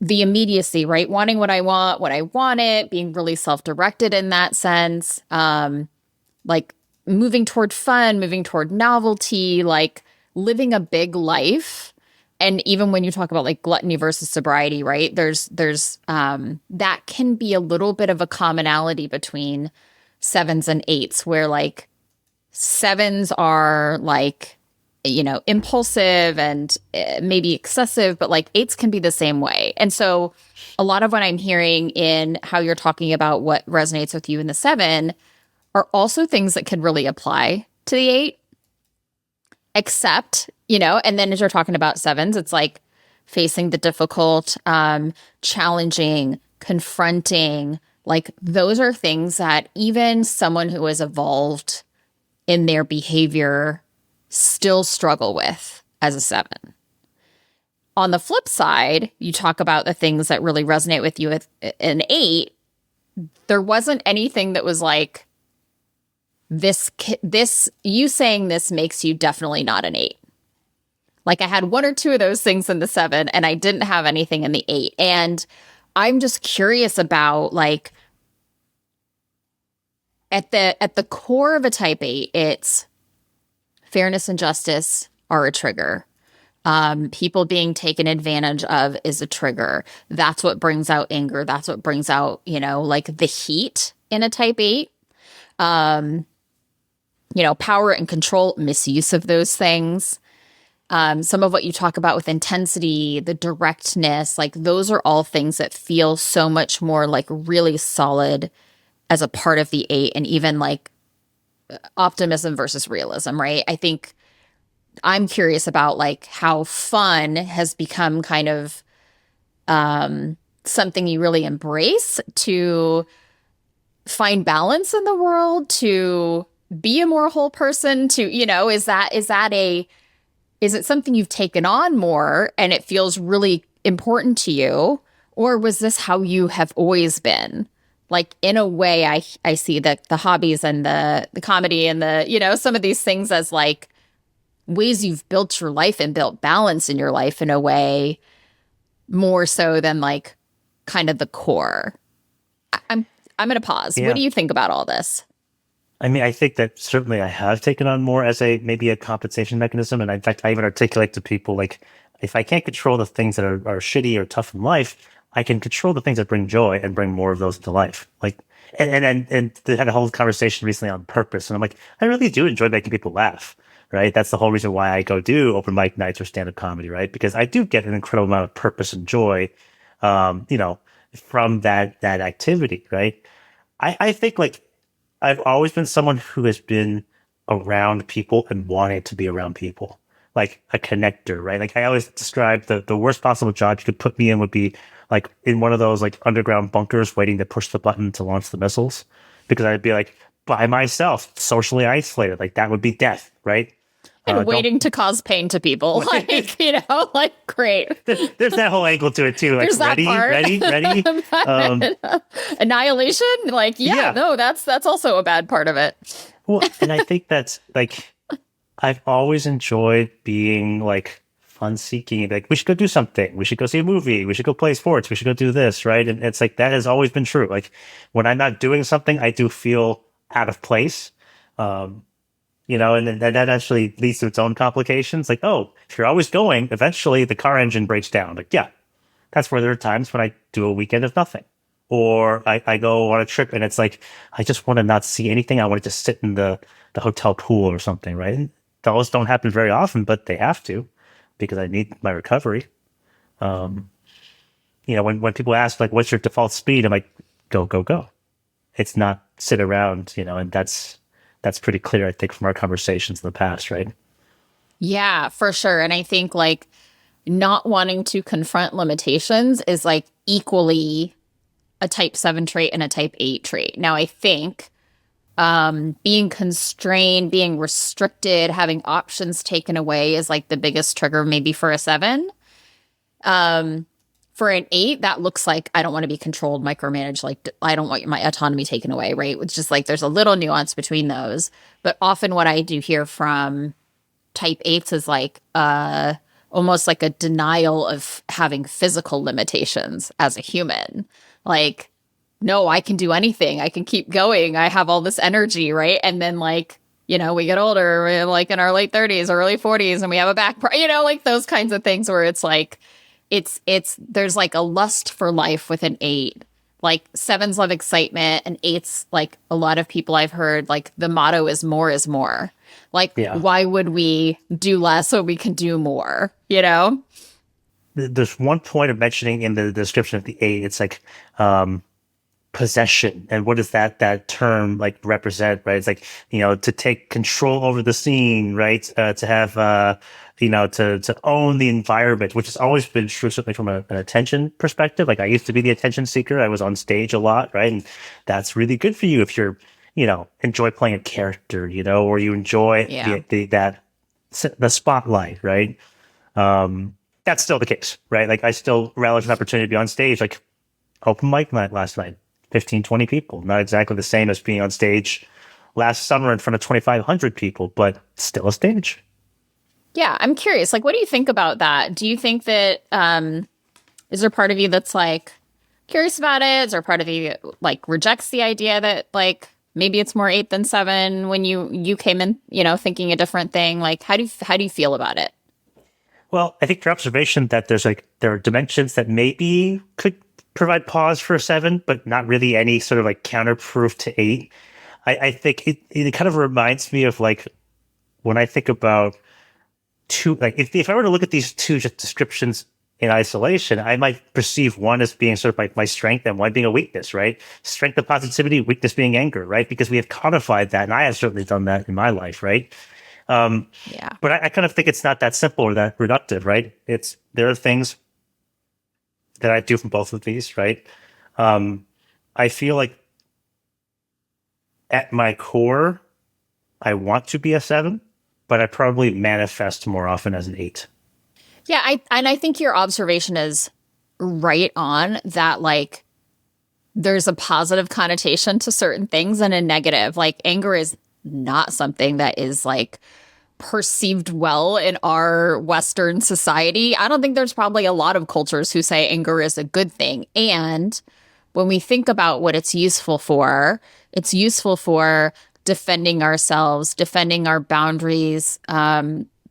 the immediacy, right? Wanting what I want, when I want it, being really self-directed in that sense, like moving toward fun, moving toward novelty, like living a big life. And even when you talk about like gluttony versus sobriety, right? There's that can be a little bit of a commonality between 7s and 8s, where like 7s are like, impulsive and maybe excessive, but like 8s can be the same way. And so a lot of what I'm hearing in how you're talking about what resonates with you in the 7 are also things that could really apply to the 8, except, and then as you're talking about 7s, it's like facing the difficult, challenging, confronting, like those are things that even someone who has evolved in their behavior still struggle with as a 7. On the flip side, you talk about the things that really resonate with you with an 8. there wasn't anything that was like, you saying this makes you definitely not an 8. Like I had one or two of those things in the 7 and I didn't have anything in the 8. And I'm just curious about like at the core of a type 8, it's fairness and justice are a trigger. People being taken advantage of is a trigger. That's what brings out anger. That's what brings out, like the heat in a type 8. Power and control, misuse of those things. Some of what you talk about with intensity, the directness, like those are all things that feel so much more like really solid as a part of the 8, and even like optimism versus realism, right? I think I'm curious about like how fun has become kind of something you really embrace to find balance in the world, to be a more whole person, to, is it something you've taken on more and it feels really important to you? Or was this how you have always been? Like, in a way, I see the hobbies and the comedy and the, some of these things as like ways you've built your life and built balance in your life in a way more so than like kind of the core. I'm going to pause. Yeah. What do you think about all this? I mean, I think that certainly I have taken on more as maybe a compensation mechanism. And in fact, I even articulate to people, like, if I can't control the things that are shitty or tough in life, I can control the things that bring joy and bring more of those into life. Like, and they had a whole conversation recently on purpose. And I'm like, I really do enjoy making people laugh, right? That's the whole reason why I go do open mic nights or stand-up comedy, right? Because I do get an incredible amount of purpose and joy, from that activity, right? I think, like, I've always been someone who has been around people and wanted to be around people, like a connector, right? Like I always describe the worst possible job you could put me in would be like in one of those like underground bunkers waiting to push the button to launch the missiles, because I'd be like by myself, socially isolated. Like that would be death, right? And waiting to cause pain to people. Like, like great. There's that whole angle to it too. Like ready. Annihilation. Like, yeah, no, that's also a bad part of it. Well, and I think that's like, I've always enjoyed being like fun seeking. Like we should go do something. We should go see a movie. We should go play sports. We should go do this. Right. And it's like, that has always been true. Like when I'm not doing something, I do feel out of place. And that actually leads to its own complications. Like, oh, if you're always going, eventually the car engine breaks down. Like, yeah, that's where there are times when I do a weekend of nothing. Or I go on a trip and it's like, I just want to not see anything. I want to just sit in the hotel pool or something, right? And those don't happen very often, but they have to because I need my recovery. When people ask, like, what's your default speed? I'm like, go, go, go. It's not sit around, and that's pretty clear, I think, from our conversations in the past, right? Yeah, for sure. And I think like not wanting to confront limitations is like equally a type 7 trait and a type 8 trait. Now, I think being constrained, being restricted, having options taken away is like the biggest trigger maybe for a 7. For an 8, that looks like I don't want to be controlled, micromanaged. Like I don't want my autonomy taken away, right? It's just like there's a little nuance between those. But often what I do hear from type 8s is like almost like a denial of having physical limitations as a human. Like, no, I can do anything. I can keep going. I have all this energy, right? And then like, we get older, we're like in our late 30s or early 40s and we have a back, like those kinds of things where it's like, there's like a lust for life with an 8. Like 7s love excitement and 8s, like a lot of people I've heard, like the motto is more is more. Like, Why would we do less so we can do more, There's one point of mentioning in the description of the 8, it's like possession. And what does that term like represent, right? It's like, to take control over the scene, right? To have, to own the environment, which has always been true, certainly from an attention perspective. Like I used to be the attention seeker. I was on stage a lot, right? And that's really good for you if you're, enjoy playing a character, or you enjoy the spotlight, right? That's still the case, right? Like I still relish an opportunity to be on stage, like open mic night last night. 15, 20 people. Not exactly the same as being on stage last summer in front of 2,500 people, but still a stage. Yeah, I'm curious. Like, what do you think about that? Do you think that, is there part of you that's like curious about it? Is there part of you like rejects the idea that like maybe it's more 8 than 7 when you came in, thinking a different thing? Like, how do you feel about it? Well, I think your observation that there are dimensions that maybe could provide pause for a 7, but not really any sort of like counterproof to 8. I think it kind of reminds me of like when I think about two, like if I were to look at these two just descriptions in isolation, I might perceive one as being sort of like my strength and one being a weakness, right? Strength of positivity, weakness being anger, right? Because we have codified that, and I have certainly done that in my life, right? Yeah. But I kind of think it's not that simple or that reductive, right? There are things that I do from both of these, right? I feel like at my core, I want to be a 7, but I probably manifest more often as an 8. Yeah, I think your observation is right on that, like, there's a positive connotation to certain things and a negative. Like, anger is not something that is, like, perceived well in our Western society. I don't think there's probably a lot of cultures who say anger is a good thing. And when we think about what it's useful for defending ourselves, defending our boundaries,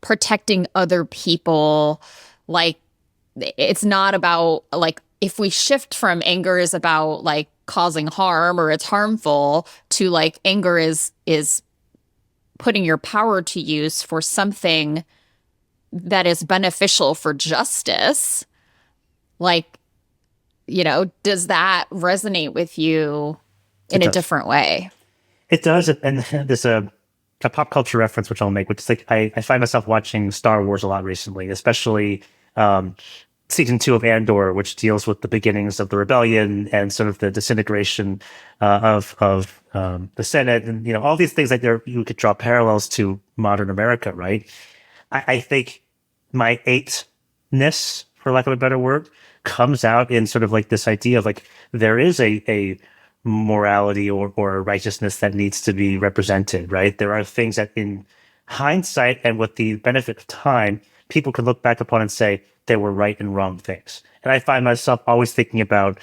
protecting other people. Like, it's not about, like, if we shift from anger is about like causing harm or it's harmful to like anger is putting your power to use for something that is beneficial for justice. Like, does that resonate with you in a different way? It does. And there's a pop culture reference, which I'll make, which is like, I find myself watching Star Wars a lot recently, especially season 2 of Andor, which deals with the beginnings of the rebellion and sort of the disintegration of the Senate, and all these things like you could draw parallels to modern America, right? I think my 8-ness, for lack of a better word, comes out in sort of like this idea of like there is a morality or a righteousness that needs to be represented, right? There are things that in hindsight and with the benefit of time, people can look back upon and say there were right and wrong things. And I find myself always thinking about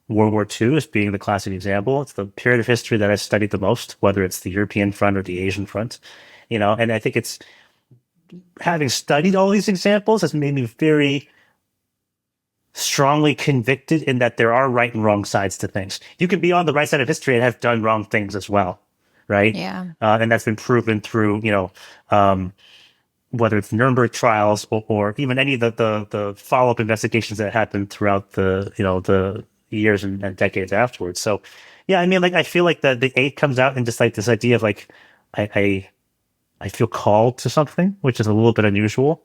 World War II as being the classic example. It's the period of history that I studied the most, whether it's the European front or the Asian front, and I think it's having studied all these examples has made me very strongly convicted in that there are right and wrong sides to things. You can be on the right side of history and have done wrong things as well, right? Yeah. And that's been proven through, whether it's Nuremberg trials or even any of the follow-up investigations that happened throughout the years and decades afterwards. So, yeah, I mean, like, I feel like the 8 comes out in just like this idea of like, I feel called to something, which is a little bit unusual.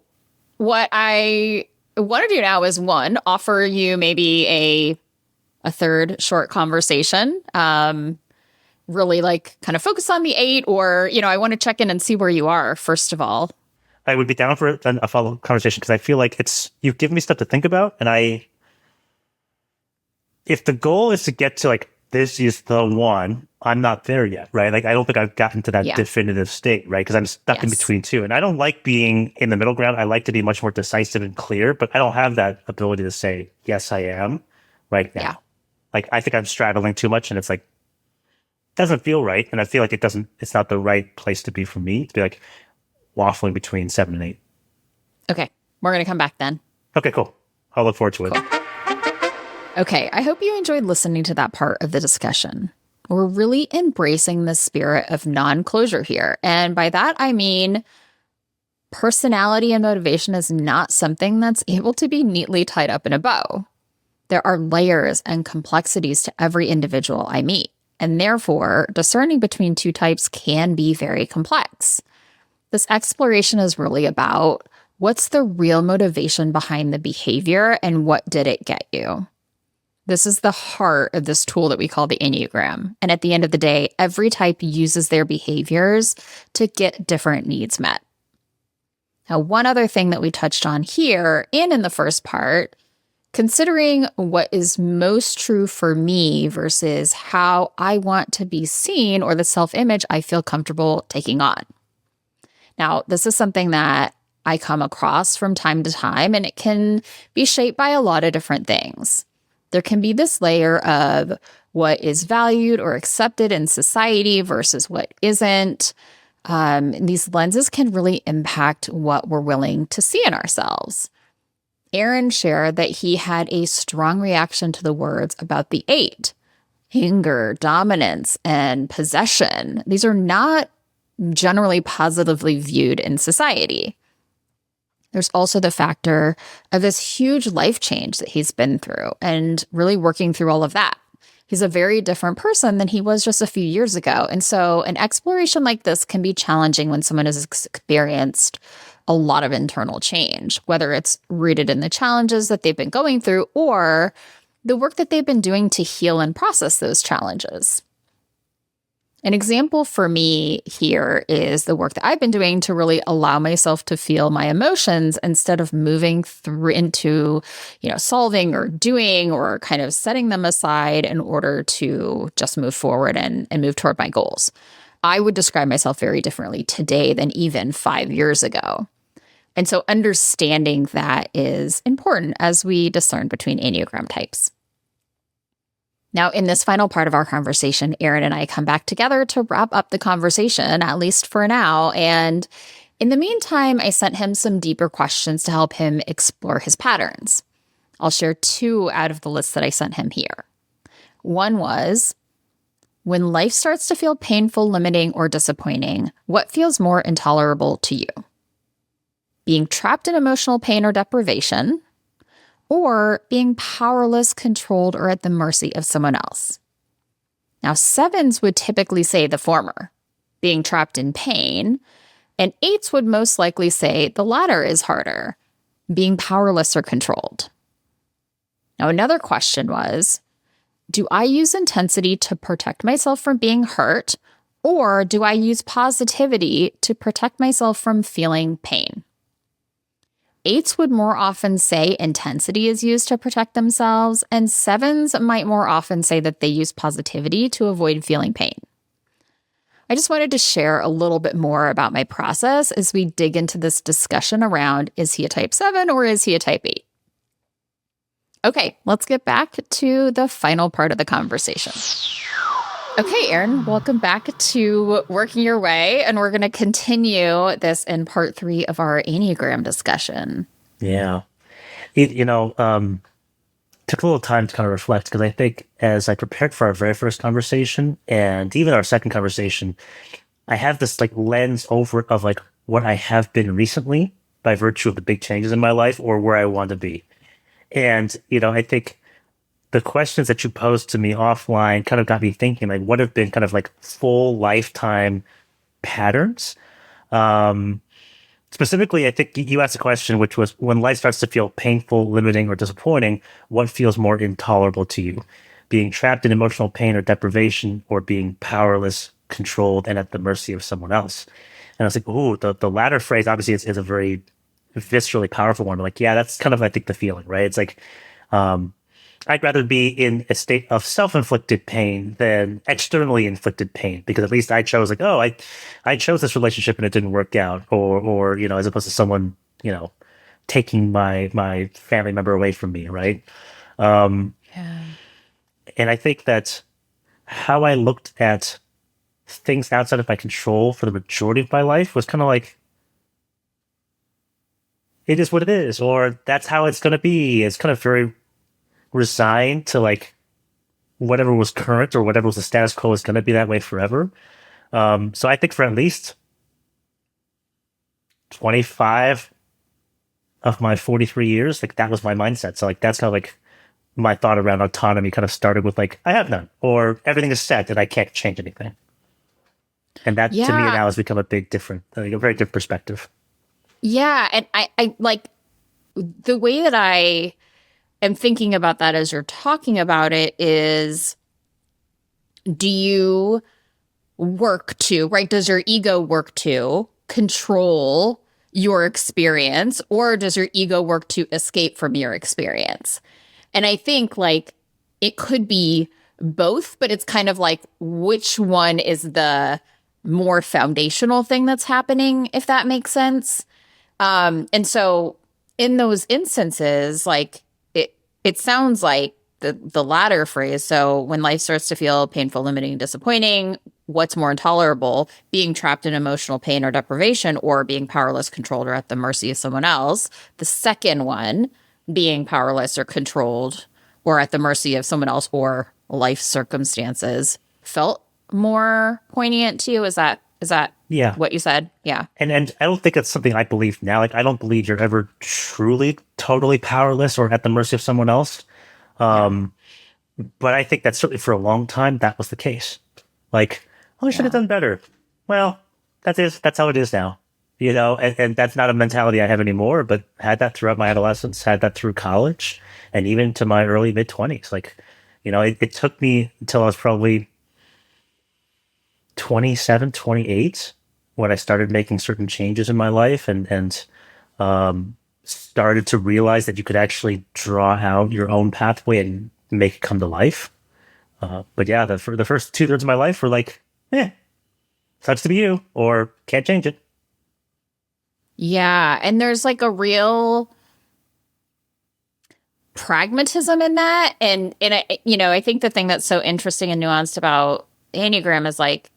What I want to do now is, one, offer you maybe a third short conversation. Really like kind of focus on the 8, or, I want to check in and see where you are, first of all. I would be down for a follow-up conversation because I feel like you've given me stuff to think about. And if the goal is to get to like, this is the one, I'm not there yet, right? Like, I don't think I've gotten to that definitive state, right? Because I'm stuck in between two. And I don't like being in the middle ground. I like to be much more decisive and clear, but I don't have that ability to say, yes, I am right now. Yeah. Like, I think I'm straddling too much, and it's like, doesn't feel right. And I feel like it's not the right place to be for me to be like waffling between 7 and 8. Okay. We're going to come back then. Okay, cool. I'll look forward to it. Cool. Okay, I hope you enjoyed listening to that part of the discussion. We're really embracing the spirit of non-closure here. And by that, I mean personality and motivation is not something that's able to be neatly tied up in a bow. There are layers and complexities to every individual I meet, and therefore, discerning between two types can be very complex. This exploration is really about what's the real motivation behind the behavior and what did it get you? This is the heart of this tool that we call the Enneagram. And at the end of the day, every type uses their behaviors to get different needs met. Now, one other thing that we touched on here and in the first part, considering what is most true for me versus how I want to be seen or the self-image I feel comfortable taking on. Now, this is something that I come across from time to time, and it can be shaped by a lot of different things. There can be this layer of what is valued or accepted in society versus what isn't. These lenses can really impact what we're willing to see in ourselves. Aaron shared that he had a strong reaction to the words about the 8, anger, dominance, and possession. These are not generally positively viewed in society. There's also the factor of this huge life change that he's been through and really working through all of that. He's a very different person than he was just a few years ago. And so an exploration like this can be challenging when someone has experienced a lot of internal change, whether it's rooted in the challenges that they've been going through or the work that they've been doing to heal and process those challenges. An example for me here is the work that I've been doing to really allow myself to feel my emotions instead of moving through into, solving or doing or kind of setting them aside in order to just move forward and move toward my goals. I would describe myself very differently today than even 5 years ago. And so understanding that is important as we discern between Enneagram types. Now, in this final part of our conversation, Aaron and I come back together to wrap up the conversation, at least for now. And in the meantime, I sent him some deeper questions to help him explore his patterns. I'll share 2 out of the list that I sent him here. One was, when life starts to feel painful, limiting, or disappointing, what feels more intolerable to you? Being trapped in emotional pain or deprivation, or being powerless, controlled, or at the mercy of someone else. Now, 7s would typically say the former, being trapped in pain, and 8s would most likely say the latter is harder, being powerless or controlled. Now, another question was, do I use intensity to protect myself from being hurt, or do I use positivity to protect myself from feeling pain? 8s would more often say intensity is used to protect themselves, and 7s might more often say that they use positivity to avoid feeling pain. I just wanted to share a little bit more about my process as we dig into this discussion around, is he a type 7 or is he a type 8? Okay, let's get back to the final part of the conversation. Okay, Aaron, welcome back to Working Your Way, and we're going to continue this in part 3 of our Enneagram discussion. Yeah. Took a little time to kind of reflect, because I think as I prepared for our very first conversation and even our second conversation, I have this lens over of what I have been recently by virtue of the big changes in my life or where I want to be. And, I think the questions that you posed to me offline kind of got me thinking, what have been kind of full lifetime patterns? Specifically, I think you asked a question, which was, when life starts to feel painful, limiting, or disappointing, what feels more intolerable to you? Being trapped in emotional pain or deprivation, or being powerless, controlled, and at the mercy of someone else? And I was like, ooh, the latter phrase obviously is a very viscerally powerful one. But yeah, that's kind of, I think, the feeling, right? It's I'd rather be in a state of self-inflicted pain than externally inflicted pain, because at least I chose I chose this relationship and it didn't work out, or as opposed to someone, taking my family member away from me. Right. Yeah. And I think that how I looked at things outside of my control for the majority of my life was kind of it is what it is, or that's how it's going to be. It's kind of very resigned to whatever was current or whatever was the status quo is going to be that way forever. So I think for at least 25 of my 43 years, that was my mindset. So that's kind of my thought around autonomy kind of started with I have none, or everything is set and I can't change anything. And that to me now has become a very different perspective. Yeah. And I the way that I am thinking about that as you're talking about it is, do you work to, right? Does your ego work to control your experience, or does your ego work to escape from your experience? And I think like it could be both, but it's kind of like which one is the more foundational thing that's happening, if that makes sense. And so in those instances, like it sounds like the latter phrase. So when life starts to feel painful, limiting, disappointing, what's more intolerable, being trapped in emotional pain or deprivation, or being powerless, controlled, or at the mercy of someone else. The second one, being powerless or controlled or at the mercy of someone else or life circumstances, felt more poignant to you. Is that Yeah. what you said? Yeah. And I don't think it's something I believe now. Like, I don't believe you're ever truly, totally powerless or at the mercy of someone else. But I think that certainly for a long time, that was the case. Like, oh, I should have done better. Well, that's how it is now. And that's not a mentality I have anymore, but had that throughout my adolescence, had that through college, and even to my early mid-20s. Like, it took me until I was probably 27, 28 when I started making certain changes in my life and started to realize that you could actually draw out your own pathway and make it come to life. But yeah, the first 2/3 of my life were like, sucks to be you, or can't change it. Yeah. And there's like a real pragmatism in that. And I think the thing that's so interesting and nuanced about Enneagram is like,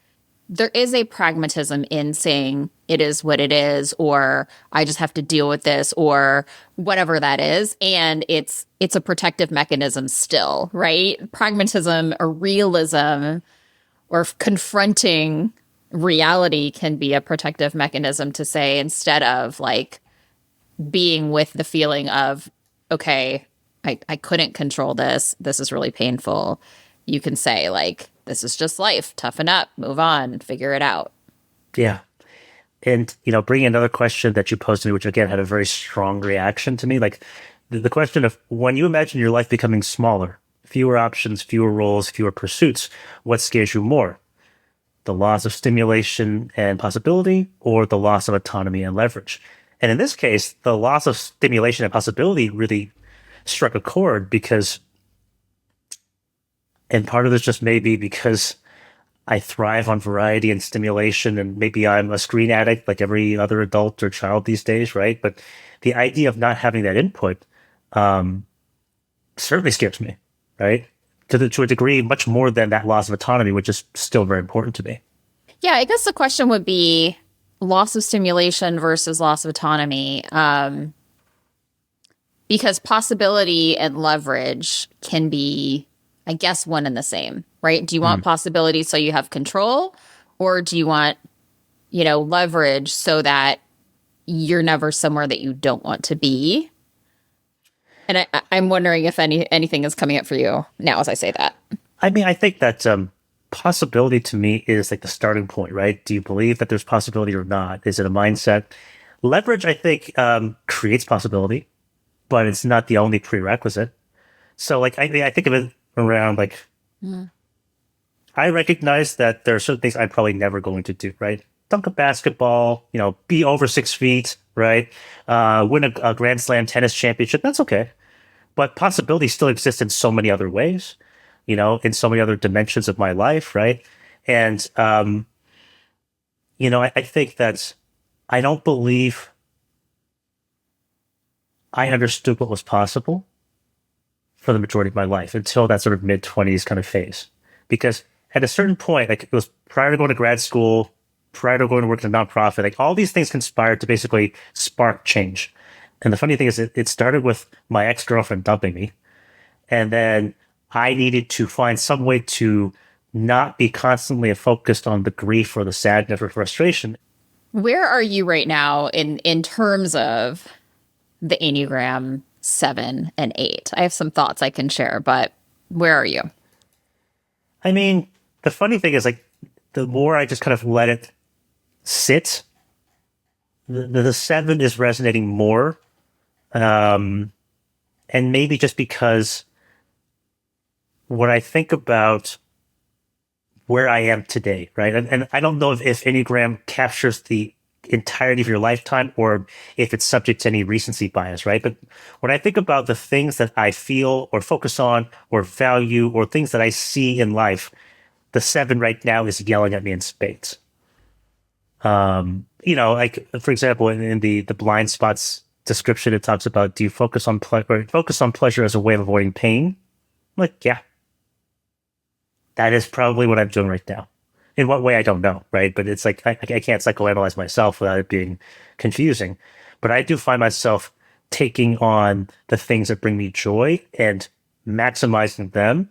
there is a pragmatism in saying it is what it is, or I just have to deal with this, or whatever that is. And it's a protective mechanism still, right? Pragmatism or realism or confronting reality can be a protective mechanism to say, instead of like being with the feeling of, okay, I couldn't control this. This is really painful. You can say like, this is just life. Toughen up, move on, figure it out. Yeah. And, bringing another question that you posed to me, which again had a very strong reaction to me, like the question of when you imagine your life becoming smaller, fewer options, fewer roles, fewer pursuits, what scares you more? The loss of stimulation and possibility, or the loss of autonomy and leverage? And in this case, the loss of stimulation and possibility really struck a chord because, and part of this just may be because I thrive on variety and stimulation, and maybe I'm a screen addict like every other adult or child these days, right? But the idea of not having that input certainly scares me, right? To a degree, much more than that loss of autonomy, which is still very important to me. Yeah, I guess the question would be loss of stimulation versus loss of autonomy. Because possibility and leverage can be, I guess, one and the same, right? Do you want possibility so you have control, or do you want, leverage so that you're never somewhere that you don't want to be? And I'm wondering if anything is coming up for you now as I say that. I mean, I think that possibility to me is like the starting point, right? Do you believe that there's possibility or not? Is it a mindset? Leverage, I think, creates possibility, but it's not the only prerequisite. So, like, I think of it around like, I recognize that there are certain things I'm probably never going to do, right? Dunk a basketball, be over 6 feet, right? Win a Grand Slam tennis championship. That's okay. But possibility still exists in so many other ways, in so many other dimensions of my life, right? And, I think that I don't believe I understood what was possible for the majority of my life until that sort of mid-20s kind of phase. Because at a certain point, like it was prior to going to grad school, prior to going to work in a nonprofit, like all these things conspired to basically spark change. And the funny thing is, it started with my ex-girlfriend dumping me. And then I needed to find some way to not be constantly focused on the grief or the sadness or frustration. Where are you right now in terms of the Enneagram 7 and 8? I have some thoughts I can share, but where are you? I mean, the funny thing is, like, the more I just kind of let it sit, the 7 is resonating more. And maybe just because when I think about where I am today, right? And I don't know if Enneagram captures the entirety of your lifetime or if it's subject to any recency bias, right? But when I think about the things that I feel or focus on or value or things that I see in life, the 7 right now is yelling at me in spades. Like for example, in the blind spots description, it talks about, do you focus on pleasure as a way of avoiding pain? I'm like, yeah, that is probably what I'm doing right now. In what way, I don't know, right? But it's like, I can't psychoanalyze myself without it being confusing. But I do find myself taking on the things that bring me joy and maximizing them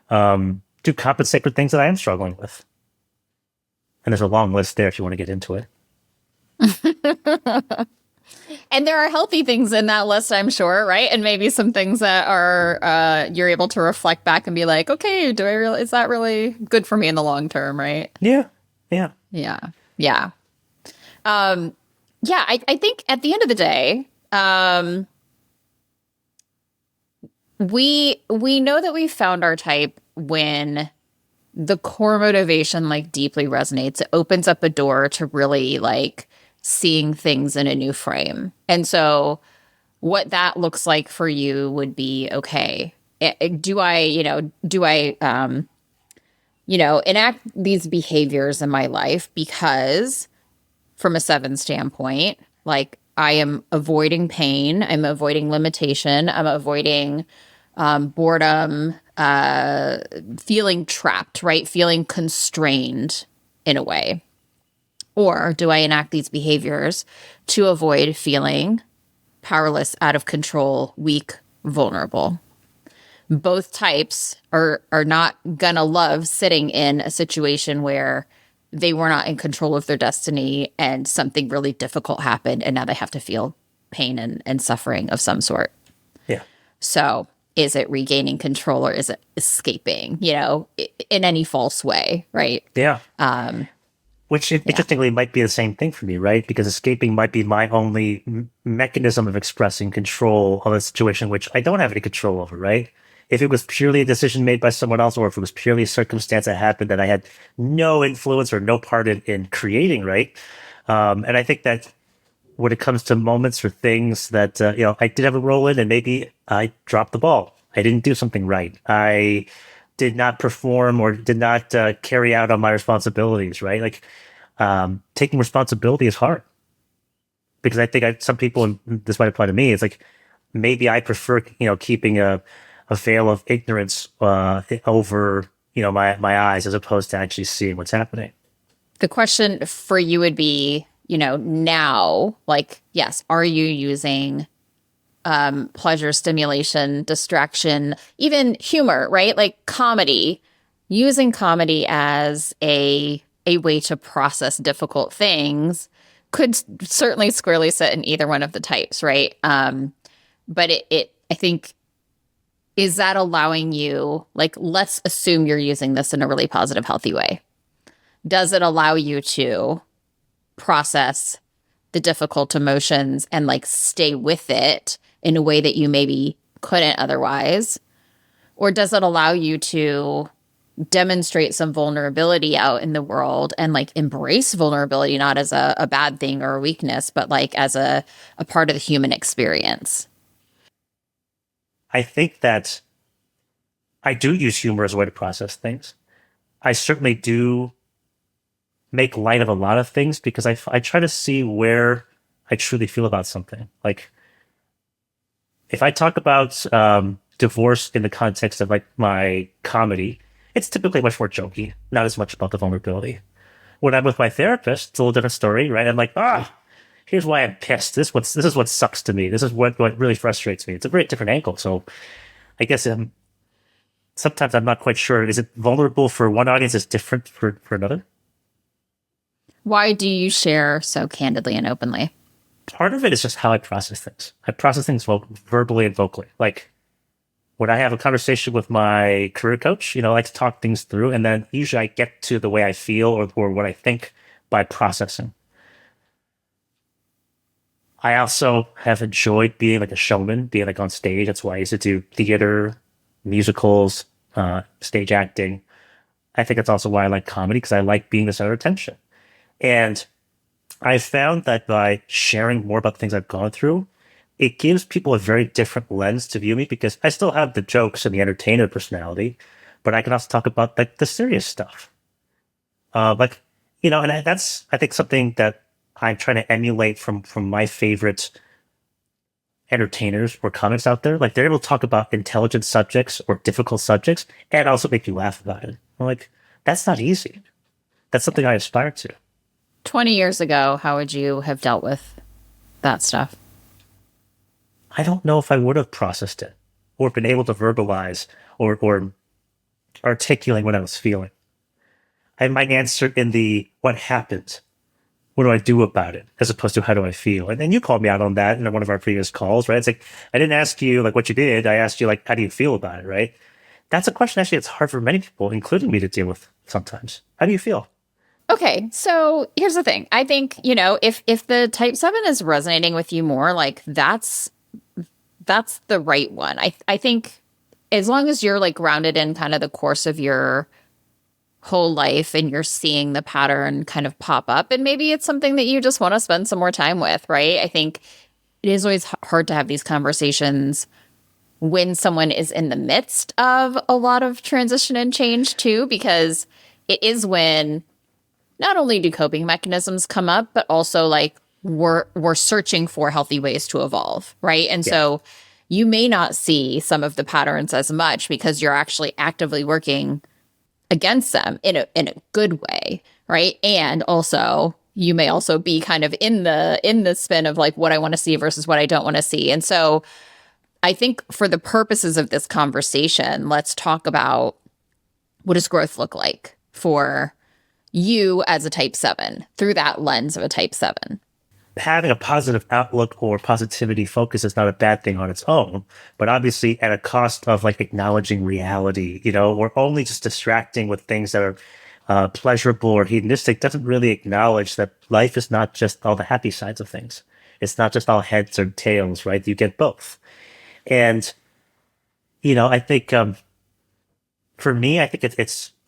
to compensate for things that I am struggling with. And there's a long list there if you want to get into it. And there are healthy things in that list, I'm sure, right? And maybe some things that are you're able to reflect back and be like, okay, is that really good for me in the long term, right? Yeah. Yeah. Yeah. Yeah. I think at the end of the day, we know that we found our type when the core motivation like deeply resonates. It opens up a door to really like seeing things in a new frame. And so what that looks like for you would be, okay, do I enact these behaviors in my life because from a 7 standpoint, like I am avoiding pain, I'm avoiding limitation, I'm avoiding boredom, feeling trapped, right? Feeling constrained in a way. Or do I enact these behaviors to avoid feeling powerless, out of control, weak, vulnerable? Both types are not gonna love sitting in a situation where they were not in control of their destiny and something really difficult happened and now they have to feel pain and suffering of some sort. Yeah. So is it regaining control or is it escaping, in any false way, right? Yeah. Which interestingly might be the same thing for me, right? Because escaping might be my only mechanism of expressing control of a situation which I don't have any control over, right? If it was purely a decision made by someone else, or if it was purely a circumstance that happened that I had no influence or no part in creating, right? And I think that when it comes to moments or things that, I did have a role in and maybe I dropped the ball. I didn't do something right. I did not perform or did not carry out on my responsibilities, right? Like, taking responsibility is hard because I think some people, and this might apply to me, it's like maybe I prefer, keeping a veil of ignorance over, my eyes as opposed to actually seeing what's happening. The question for you would be, now, like, yes, are you using pleasure, stimulation, distraction, even humor, right? Like comedy, using comedy as a way to process difficult things could certainly squarely sit in either one of the types, right? But I think, is that allowing you, like, let's assume you're using this in a really positive, healthy way. Does it allow you to process the difficult emotions and like stay with it in a way that you maybe couldn't otherwise? Or does it allow you to demonstrate some vulnerability out in the world and like embrace vulnerability, not as a bad thing or a weakness, but like as a part of the human experience? I think that I do use humor as a way to process things. I certainly do make light of a lot of things because I try to see where I truly feel about something. Like, if I talk about divorce in the context of like my comedy, it's typically much more jokey, not as much about the vulnerability. When I'm with my therapist, it's a little different story, right? I'm like, here's why I'm pissed. This is what sucks to me. This is what really frustrates me. It's a very different angle. So I guess sometimes I'm not quite sure. Is it vulnerable for one audience is different for another? Why do you share so candidly and openly? Part of it is just how I process things. I process things verbally and vocally. Like, when I have a conversation with my career coach, I like to talk things through, and then usually I get to the way I feel or what I think by processing. I also have enjoyed being like a showman, being like on stage. That's why I used to do theater, musicals, stage acting. I think that's also why I like comedy, because I like being the center of attention. And I found that by sharing more about the things I've gone through, it gives people a very different lens to view me because I still have the jokes and the entertainer personality, but I can also talk about like the serious stuff. Like, and that's, I think, something that I'm trying to emulate from my favorite entertainers or comics out there. Like, they're able to talk about intelligent subjects or difficult subjects and also make you laugh about it. I'm like, that's not easy. That's something I aspire to. 20 years ago, how would you have dealt with that stuff? I don't know if I would have processed it or been able to verbalize or articulate what I was feeling. I might answer in the what happened, what do I do about it, as opposed to how do I feel. And you called me out on that in one of our previous calls, right? It's like I didn't ask you like what you did. I asked you like how do you feel about it, right? That's a question actually it's hard for many people, including me, to deal with sometimes. How do you feel? Okay, so here's the thing. I think, if the type 7 is resonating with you more, like that's the right one. I think as long as you're like grounded in kind of the course of your whole life and you're seeing the pattern kind of pop up, and maybe it's something that you just want to spend some more time with, right? I think it is always hard to have these conversations when someone is in the midst of a lot of transition and change too, because it is when not only do coping mechanisms come up, but also like we're searching for healthy ways to evolve, right? And so you may not see some of the patterns as much because you're actually actively working against them in a good way, right? And also you may also be kind of in the spin of like what I want to see versus what I don't want to see. And so I think for the purposes of this conversation, let's talk about what does growth look like for you as a type 7 through that lens of a type 7. Having a positive outlook or positivity focus is not a bad thing on its own, but obviously at a cost of like acknowledging reality, or only just distracting with things that are pleasurable or hedonistic doesn't really acknowledge that life is not just all the happy sides of things. It's not just all heads or tails, right? You get both. And, I think, for me, I think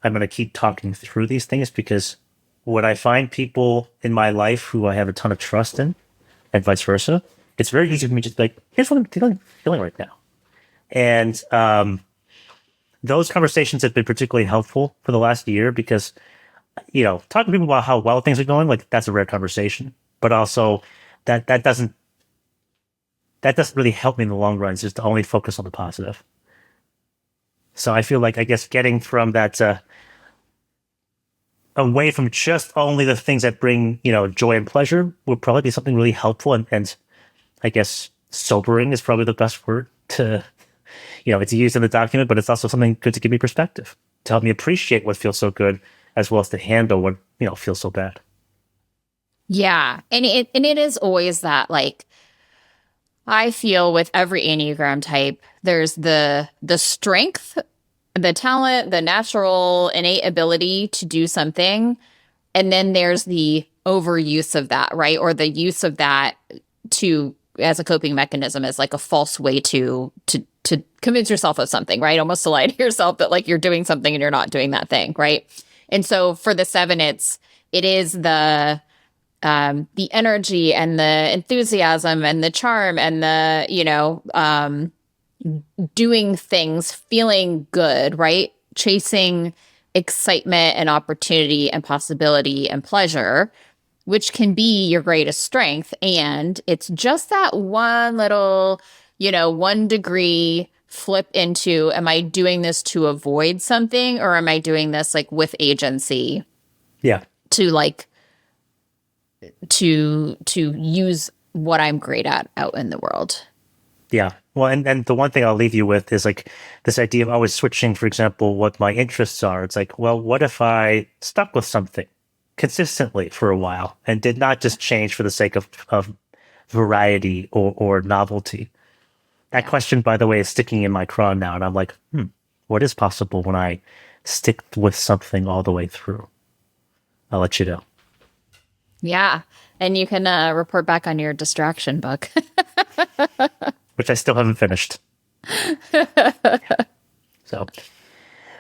I'm going to keep talking through these things because when I find people in my life who I have a ton of trust in and vice versa, it's very easy for me to just be like, here's what I'm feeling right now. And, those conversations have been particularly helpful for the last year because, talking to people about how well things are going, like that's a rare conversation, but also that doesn't really help me in the long run. It's just to only focus on the positive. So I feel like, I guess, getting from that, away from just only the things that bring, joy and pleasure would probably be something really helpful. And I guess sobering is probably the best word to, it's used in the document, but it's also something good to give me perspective, to help me appreciate what feels so good, as well as to handle what, feels so bad. Yeah. And it is always that, like, I feel with every Enneagram type, there's the strength, the talent, the natural innate ability to do something. And then there's the overuse of that, right? Or the use of that as a coping mechanism, as like a false way to convince yourself of something, right? Almost to lie to yourself that like you're doing something and you're not doing that thing, right? And so for the 7, it is the energy and the enthusiasm and the charm and the, doing things, feeling good, right? Chasing excitement and opportunity and possibility and pleasure, which can be your greatest strength. And it's just that one little, 1 degree flip into, am I doing this to avoid something, or am I doing this like with agency? Yeah. To use what I'm great at out in the world. Yeah. Well, and the one thing I'll leave you with is like this idea of always switching, for example, what my interests are. It's like, well, what if I stuck with something consistently for a while and did not just change for the sake of variety or novelty? That question, by the way, is sticking in my craw now. And I'm like, what is possible when I stick with something all the way through? I'll let you know. Yeah. And you can report back on your distraction book. Which I still haven't finished. So, awesome.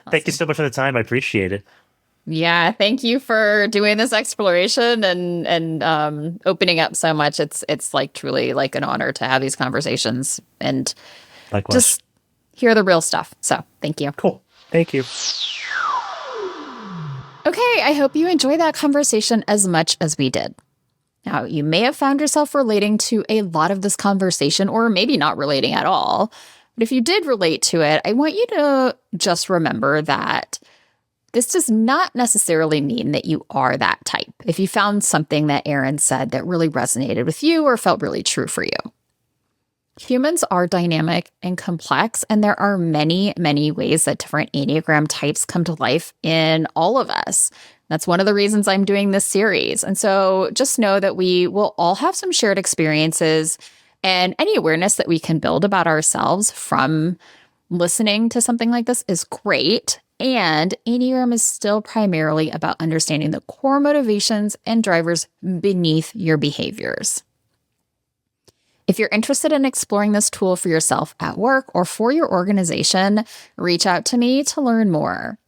Thank you so much for the time. I appreciate it. Yeah, thank you for doing this exploration and opening up so much. It's like truly like an honor to have these conversations and Likewise. just hear the real stuff. So thank you. Cool. Thank you. Okay, I hope you enjoyed that conversation as much as we did. Now, you may have found yourself relating to a lot of this conversation, or maybe not relating at all. But if you did relate to it, I want you to just remember that this does not necessarily mean that you are that type. If you found something that Aaron said that really resonated with you or felt really true for you. Humans are dynamic and complex, and there are many, many ways that different Enneagram types come to life in all of us. That's one of the reasons I'm doing this series. And so just know that we will all have some shared experiences, and any awareness that we can build about ourselves from listening to something like this is great. And Enneagram is still primarily about understanding the core motivations and drivers beneath your behaviors. If you're interested in exploring this tool for yourself at work or for your organization, reach out to me to learn more.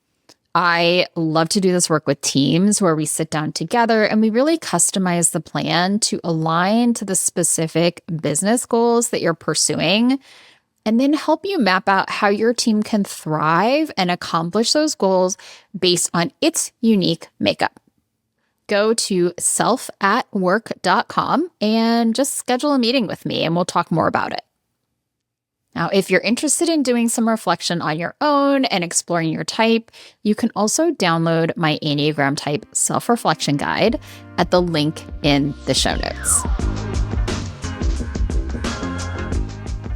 I love to do this work with teams where we sit down together and we really customize the plan to align to the specific business goals that you're pursuing, and then help you map out how your team can thrive and accomplish those goals based on its unique makeup. Go to selfatwork.com and just schedule a meeting with me and we'll talk more about it. Now, if you're interested in doing some reflection on your own and exploring your type, you can also download my Enneagram Type self-reflection guide at the link in the show notes.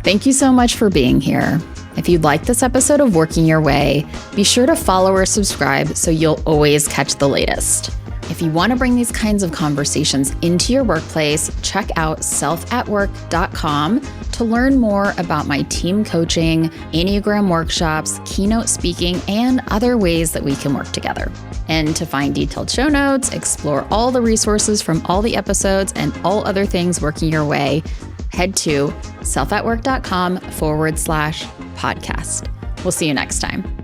Thank you so much for being here. If you like this episode of Working Your Way, be sure to follow or subscribe so you'll always catch the latest. If you want to bring these kinds of conversations into your workplace, check out selfatwork.com to learn more about my team coaching, Enneagram workshops, keynote speaking, and other ways that we can work together. And to find detailed show notes, explore all the resources from all the episodes and all other things working your way, head to selfatwork.com/podcast. We'll see you next time.